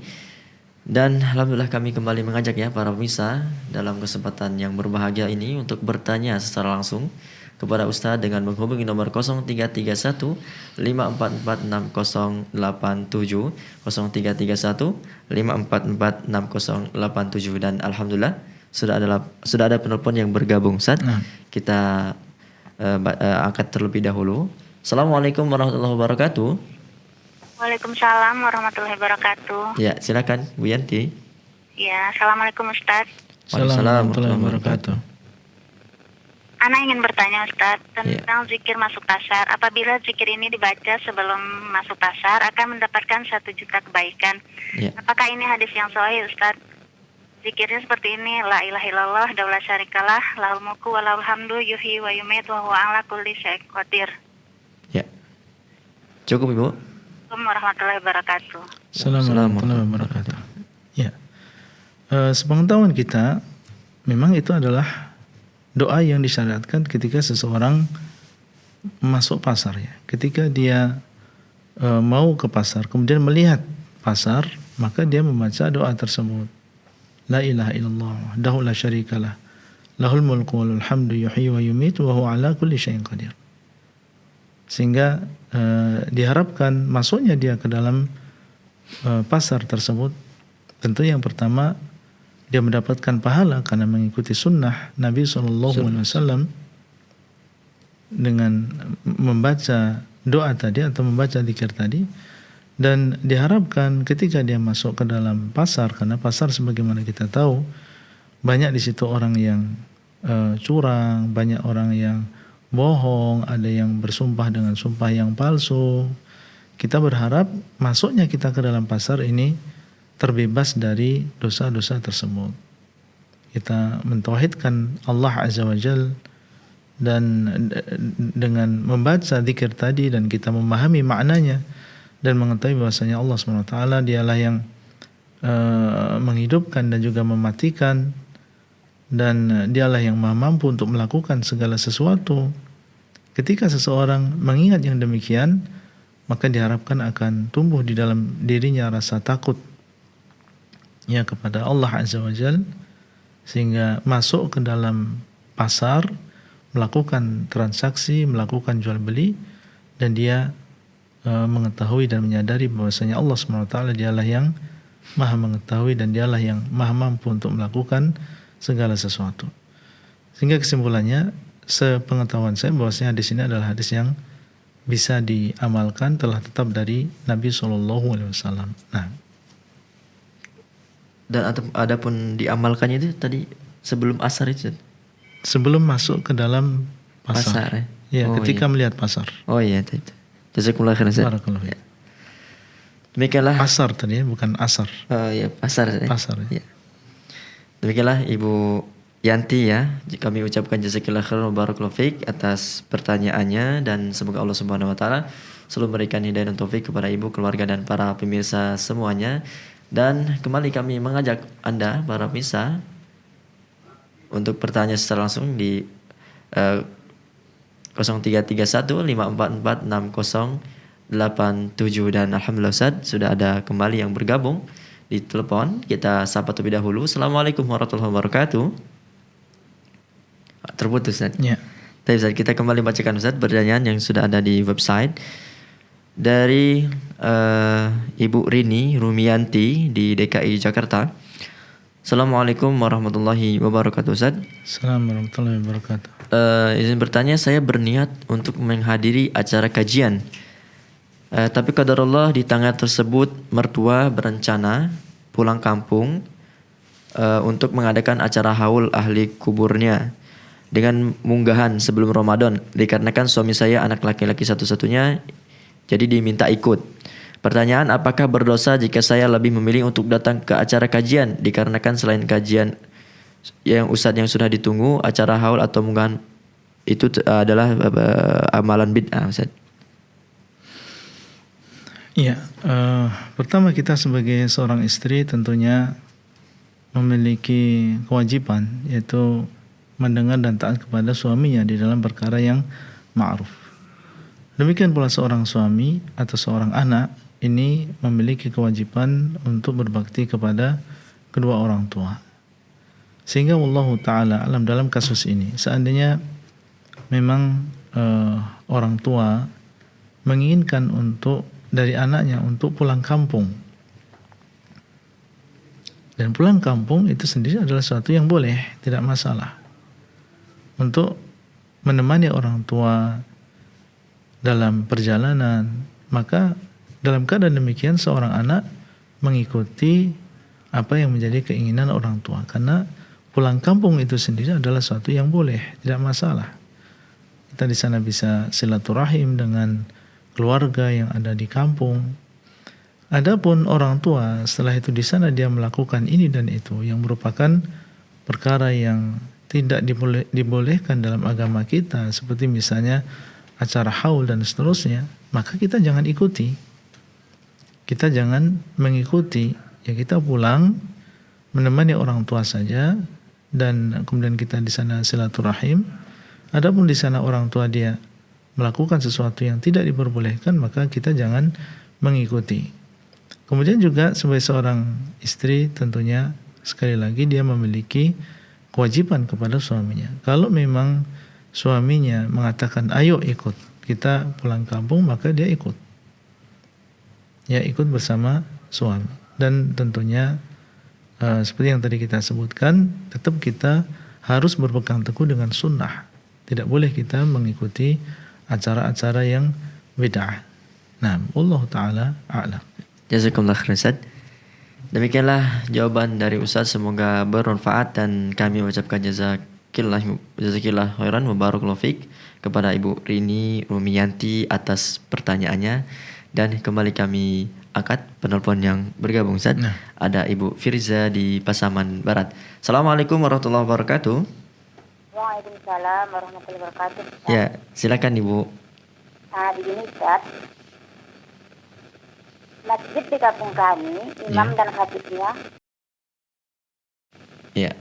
Dan alhamdulillah kami kembali mengajak ya para pemirsa dalam kesempatan yang berbahagia ini untuk bertanya secara langsung kepada Ustaz dengan menghubungi nomor 0331 544 6087 0331 544 6087. Dan alhamdulillah sudah ada penelpon yang bergabung Ustaz. Kita angkat terlebih dahulu. Assalamualaikum warahmatullahi wabarakatuh. Waalaikumsalam warahmatullahi wabarakatuh. Ya, silakan Bu Yanti. Ya, assalamualaikum Ustaz. Waalaikumsalam warahmatullahi wabarakatuh. Ana ingin bertanya Ustadz Iya. tentang zikir masuk pasar. Apabila zikir ini dibaca sebelum masuk pasar akan mendapatkan 1 juta kebaikan. Iya. Apakah ini hadis yang sahih Ustadz? Zikirnya seperti ini, la ilaha illallah, daulah syarikalah, lahul mulku wa lahul hamdu, yuhyi wa yumiit wa huwa ala kulli syai'in qadir. Ya. Cukup Ibu. Assalamualaikum warahmatullahi wabarakatuh. Assalamualaikum warahmatullahi wabarakatuh. Ya, sepengetahuan kita, memang itu adalah doa yang disyariatkan ketika seseorang masuk pasar ya. Ketika dia mau ke pasar, kemudian melihat pasar, maka dia membaca doa tersebut. La ilaha illallah, wahdahu la syarikalah, lahul mulku wa lahul hamdu, yuhyi wa yumiitu wa huwa ala kulli syai'in qadir. Sehingga diharapkan masuknya dia ke dalam pasar tersebut, tentu yang pertama dia mendapatkan pahala karena mengikuti sunnah Nabi SAW dengan membaca doa tadi atau membaca zikir tadi. Dan diharapkan ketika dia masuk ke dalam pasar, karena pasar sebagaimana kita tahu banyak di situ orang yang curang, banyak orang yang bohong, ada yang bersumpah dengan sumpah yang palsu. Kita berharap masuknya kita ke dalam pasar ini terbebas dari dosa-dosa tersebut. Kita mentauhidkan Allah Azza wa Jalla dan dengan membaca zikir tadi dan kita memahami maknanya dan mengetahui bahwasanya Allah SWT dialah yang menghidupkan dan juga mematikan, dan dialah yang maha mampu untuk melakukan segala sesuatu. Ketika seseorang mengingat yang demikian, maka diharapkan akan tumbuh di dalam dirinya rasa takut ya kepada Allah Azza wa Jalla, sehingga masuk ke dalam pasar, melakukan transaksi, melakukan jual beli, dan dia mengetahui dan menyadari bahwasanya Allah SWT dialah yang maha mengetahui dan dialah yang maha mampu untuk melakukan segala sesuatu. Sehingga kesimpulannya, sepengetahuan saya bahwasanya hadis ini adalah hadis yang bisa diamalkan, telah tetap dari Nabi SAW. Nah, dan adapun diamalkannya itu tadi sebelum asar itu. Sebelum masuk ke dalam pasar. Ya, ketika melihat pasar. Oh iya, itu. Jazakumullah khairan. Barakallahu fiik. Demikianlah pasar tadi ya, bukan asar. Ya, pasar. Pasar. Ya. Demikianlah Ibu Yanti ya. Kami ucapkan jazakallahu khairan wa barakallahu fiik atas pertanyaannya, dan semoga Allah Subhanahu wa taala selalu memberikan hidayah dan taufik kepada Ibu, keluarga dan para pemirsa semuanya. Dan kembali kami mengajak Anda para pemirsa untuk bertanya secara langsung di 0331544687, dan alhamdulillah Ustaz sudah ada kembali yang bergabung di telepon. Kita sapa terlebih dahulu. Assalamualaikum warahmatullahi wabarakatuh. Terputus Ustaz. Ya. Tapi Ustaz, kita kembali bacakan Ustaz pertanyaan yang sudah ada di website dari Ibu Rini Rumianti di DKI Jakarta. Assalamualaikum warahmatullahi wabarakatuh Ustaz. Assalamualaikum warahmatullahi wabarakatuh. Izin bertanya, saya berniat untuk menghadiri acara kajian. Tapi qadarullah di tanggal tersebut mertua berencana pulang kampung untuk mengadakan acara haul ahli kuburnya dengan munggahan sebelum Ramadan. Dikarenakan suami saya anak laki-laki satu-satunya, jadi diminta ikut. Pertanyaan, apakah berdosa jika saya lebih memilih untuk datang ke acara kajian, dikarenakan selain kajian yang Ustadz yang sudah ditunggu, acara haul atau munggahan itu adalah amalan bid'ah Ustadz? Iya, pertama kita sebagai seorang istri tentunya memiliki kewajiban, yaitu mendengar dan taat kepada suaminya di dalam perkara yang ma'ruf. Demikian pula seorang suami atau seorang anak ini memiliki kewajiban untuk berbakti kepada kedua orang tua. Sehingga wallahu ta'ala alam dalam kasus ini, seandainya memang orang tua menginginkan untuk dari anaknya untuk pulang kampung, dan pulang kampung itu sendiri adalah sesuatu yang boleh, tidak masalah, untuk menemani orang tua dalam perjalanan, maka dalam keadaan demikian seorang anak mengikuti apa yang menjadi keinginan orang tua, karena pulang kampung itu sendiri adalah suatu yang boleh, tidak masalah. Kita di sana bisa silaturahim dengan keluarga yang ada di kampung. Adapun orang tua setelah itu di sana dia melakukan ini dan itu yang merupakan perkara yang tidak dibolehkan dalam agama kita, seperti misalnya acara haul dan seterusnya, maka kita jangan ikuti. Kita jangan mengikuti. Ya, kita pulang menemani orang tua saja, dan kemudian kita di sana silaturahim. Adapun di sana orang tua dia melakukan sesuatu yang tidak diperbolehkan, maka kita jangan mengikuti. Kemudian juga sebagai seorang istri tentunya sekali lagi dia memiliki kewajiban kepada suaminya. Kalau memang suaminya mengatakan ayo ikut kita pulang kampung, maka dia ikut. Ya, ikut bersama suami. Dan tentunya seperti yang tadi kita sebutkan, tetap kita harus berpegang teguh dengan sunnah. Tidak boleh kita mengikuti acara-acara yang bid'ah. Nah, Allah Ta'ala a'lam. Jazakumullah khairan Ustaz. Demikianlah jawaban dari Ustaz, semoga bermanfaat dan kami ucapkan jazakillah khairan wa barakallahu fiik kepada Ibu Rini Rumiyanti atas pertanyaannya. Dan kembali kami angkat penelpon yang bergabung Ustaz. Ada Ibu Firza di Pasaman Barat. Assalamualaikum warahmatullahi wabarakatuh. Waalaikumsalam warahmatullahi wabarakatuh. Ya, silakan Ibu. Begini Ustaz, masjid di kampung kami, imam dan khatibnya. Iya.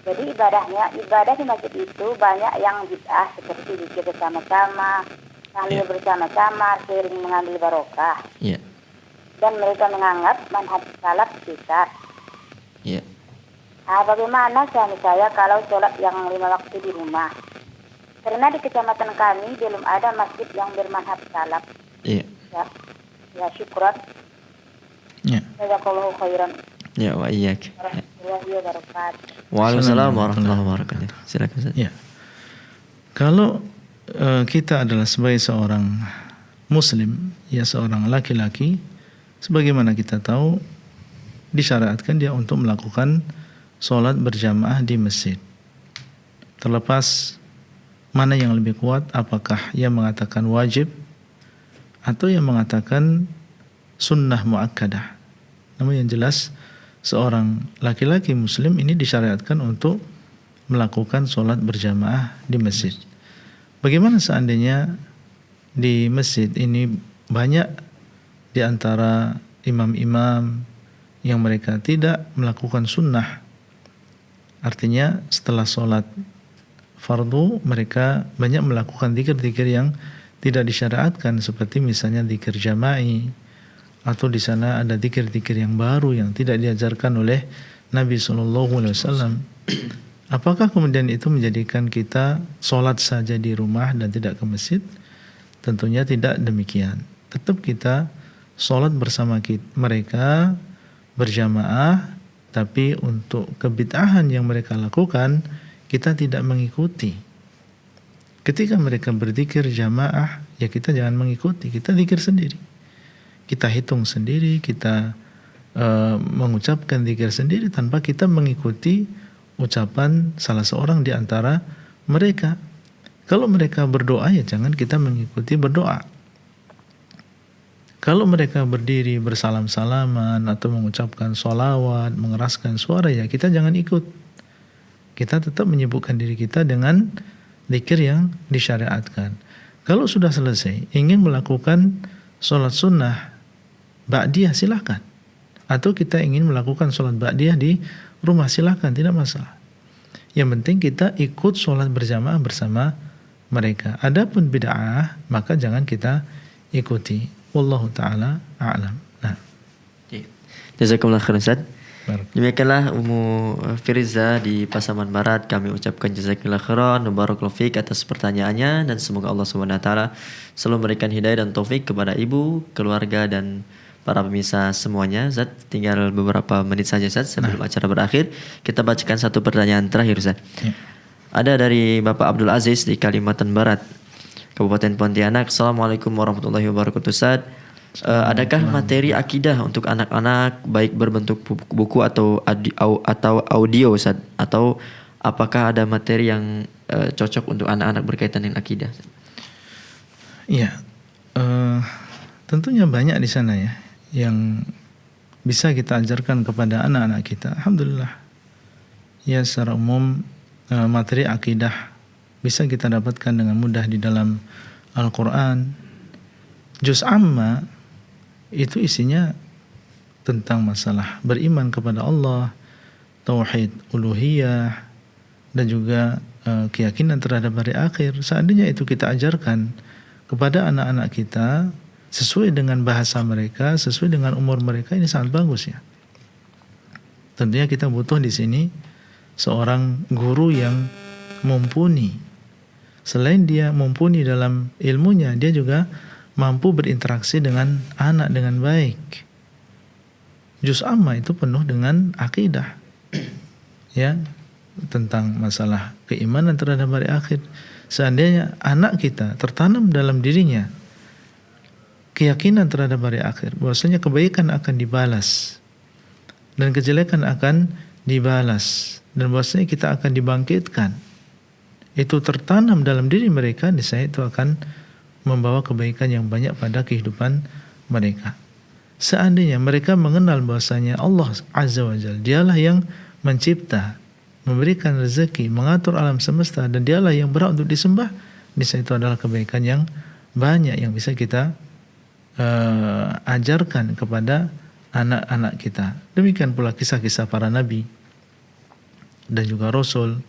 Jadi ibadah di masjid itu banyak yang bid'ah, seperti zikir bersama-sama, tahlil bersama-sama, sering mengambil barokah. Iya. Dan mereka menganggap manhaj salaf besar. Iya. Bagaimana suami saya kalau sholat yang 5 waktu di rumah? Karena di kecamatan kami belum ada masjid yang bermanhaj salaf. Iya. Ya, syukran. Ya. Jazakallahu khairan. Ya, wa iyyak. Warahmatullahi wabarakatuh. Waalaikumsalam warahmatullahi wabarakatuh. Silakan Ustaz. Ya. Kalau kita adalah sebagai seorang muslim, ya seorang laki-laki, sebagaimana kita tahu disyariatkan dia untuk melakukan sholat berjamaah di masjid. Terlepas mana yang lebih kuat, apakah yang mengatakan wajib atau yang mengatakan sunnah muakkadah. Namun yang jelas seorang laki-laki muslim ini disyariatkan untuk melakukan sholat berjamaah di masjid. Bagaimana seandainya di masjid ini banyak di antara imam-imam yang mereka tidak melakukan sunnah, artinya setelah sholat fardu mereka banyak melakukan zikir-zikir yang tidak disyariatkan, seperti misalnya zikir jama'i, atau di sana ada zikir-zikir yang baru yang tidak diajarkan oleh Nabi SAW. Apakah kemudian itu menjadikan kita sholat saja di rumah dan tidak ke masjid? Tentunya tidak demikian. Tetap kita sholat bersama mereka berjamaah, tapi untuk kebid'ahan yang mereka lakukan kita tidak mengikuti. Ketika mereka berzikir jamaah, ya kita jangan mengikuti, kita zikir sendiri. Kita hitung sendiri, kita mengucapkan zikir sendiri tanpa kita mengikuti ucapan salah seorang di antara mereka. Kalau mereka berdoa, ya jangan kita mengikuti berdoa. Kalau mereka berdiri bersalam-salaman atau mengucapkan sholawat, mengeraskan suara, ya kita jangan ikut. Kita tetap menyibukkan diri kita dengan zikir yang disyariatkan. Kalau sudah selesai, ingin melakukan sholat sunnah ba'diyah, silakan. Atau kita ingin melakukan sholat ba'diyah di rumah, silakan, tidak masalah. Yang penting kita ikut sholat berjamaah bersama mereka. Adapun bid'ah, maka jangan kita ikuti. Wallahu ta'ala a'lam. Nah. Jazakumullah khairan Ustaz. Demikianlah Ummu Firza di Pasaman Barat, kami ucapkan jazakallahu khairan wa barakallahu fiik atas pertanyaannya, dan semoga Allah Subhanahu wa taala selalu memberikan hidayah dan taufik kepada ibu, keluarga dan para pemirsa semuanya. Ustaz, tinggal beberapa menit saja Ustaz sebelum acara berakhir. Kita bacakan satu pertanyaan terakhir Ustaz. Ya. Ada dari Bapak Abdul Aziz di Kalimantan Barat, Kabupaten Pontianak. Assalamualaikum warahmatullahi wabarakatuh Ustaz. Adakah materi akidah untuk anak-anak baik berbentuk buku atau audio Ustaz? Atau apakah ada materi yang cocok untuk anak-anak berkaitan dengan akidah? Iya, tentunya banyak di sana ya yang bisa kita ajarkan kepada anak-anak kita. Alhamdulillah. Ya, secara umum materi akidah bisa kita dapatkan dengan mudah di dalam Al-Quran. Juz Amma itu isinya tentang masalah beriman kepada Allah, tauhid uluhiyah, dan juga keyakinan terhadap hari akhir. Seandainya itu kita ajarkan kepada anak-anak kita sesuai dengan bahasa mereka, sesuai dengan umur mereka, ini sangat bagus ya. Tentunya kita butuh di sini seorang guru yang mumpuni. Selain dia mumpuni dalam ilmunya, dia juga mampu berinteraksi dengan anak dengan baik. Juz Amma itu penuh dengan akidah, ya, tentang masalah keimanan terhadap hari akhir. Seandainya anak kita tertanam dalam dirinya keyakinan terhadap hari akhir, bahwasanya kebaikan akan dibalas dan kejelekan akan dibalas, dan bahwasanya kita akan dibangkitkan, itu tertanam dalam diri mereka, niscaya itu akan membawa kebaikan yang banyak pada kehidupan mereka. Seandainya mereka mengenal bahwasanya Allah Azza wa Jalla, dialah yang mencipta, memberikan rezeki, mengatur alam semesta, dan dialah yang berhak untuk disembah, niscaya itu adalah kebaikan yang banyak yang bisa kita ajarkan kepada anak-anak kita. Demikian pula kisah-kisah para nabi dan juga rasul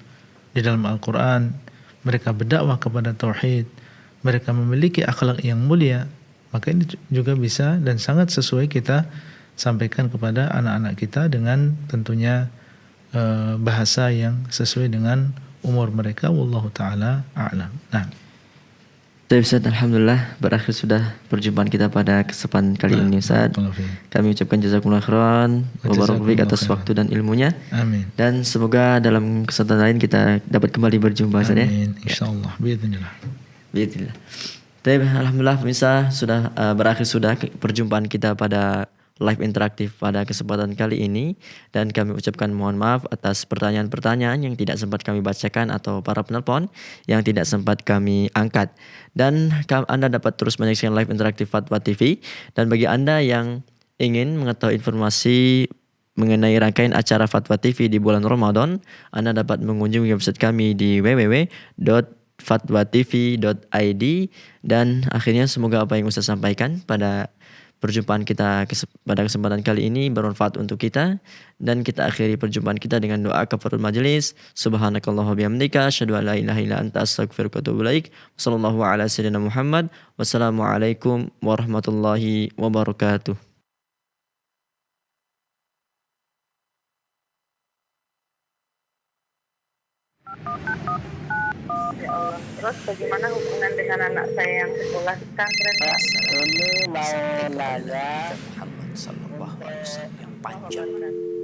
di dalam Al-Quran. Mereka berdakwah kepada tauhid, mereka memiliki akhlak yang mulia, maka ini juga bisa dan sangat sesuai kita sampaikan kepada anak-anak kita dengan tentunya bahasa yang sesuai dengan umur mereka. Wallahu ta'ala a'lam. Nah, Ustaz, alhamdulillah berakhir sudah perjumpaan kita pada kesempatan kali ini Ustaz. Kami ucapkan jazakumullah khairan wa barakallahu atas waktu dan ilmunya. Amin. Dan semoga dalam kesempatan lain kita dapat kembali berjumpa Ustaz ya. Amin. Insyaallah. Bismillah. Bismillah. Tapi alhamdulillah pemirsa sudah berakhir sudah perjumpaan kita pada live interaktif pada kesempatan kali ini, dan kami ucapkan mohon maaf atas pertanyaan-pertanyaan yang tidak sempat kami bacakan atau para penelpon yang tidak sempat kami angkat. Dan Anda dapat terus menyaksikan live interaktif Fatwa TV, dan bagi Anda yang ingin mengetahui informasi mengenai rangkaian acara Fatwa TV di bulan Ramadan, Anda dapat mengunjungi website kami di www.fatwatv.id. Dan akhirnya semoga apa yang Ustaz sampaikan pada perjumpaan kita pada kesempatan kali ini bermanfaat untuk kita, dan kita akhiri perjumpaan kita dengan doa kafaratul majelis. Subhanakallahumma bihamdika asyhadu an la ilaha illa anta astaghfiruka wa atubu ilaik. Wassallallahu ala sayyidina Muhammad. Wassalamualaikum warahmatullahi wabarakatuh. Ya Allah. Terus bagaimana hubungan dengan anak saya yang sekolah di pesantren? Ini mau nanya Muhammad sallallahu alaihi wasallam yang panjang.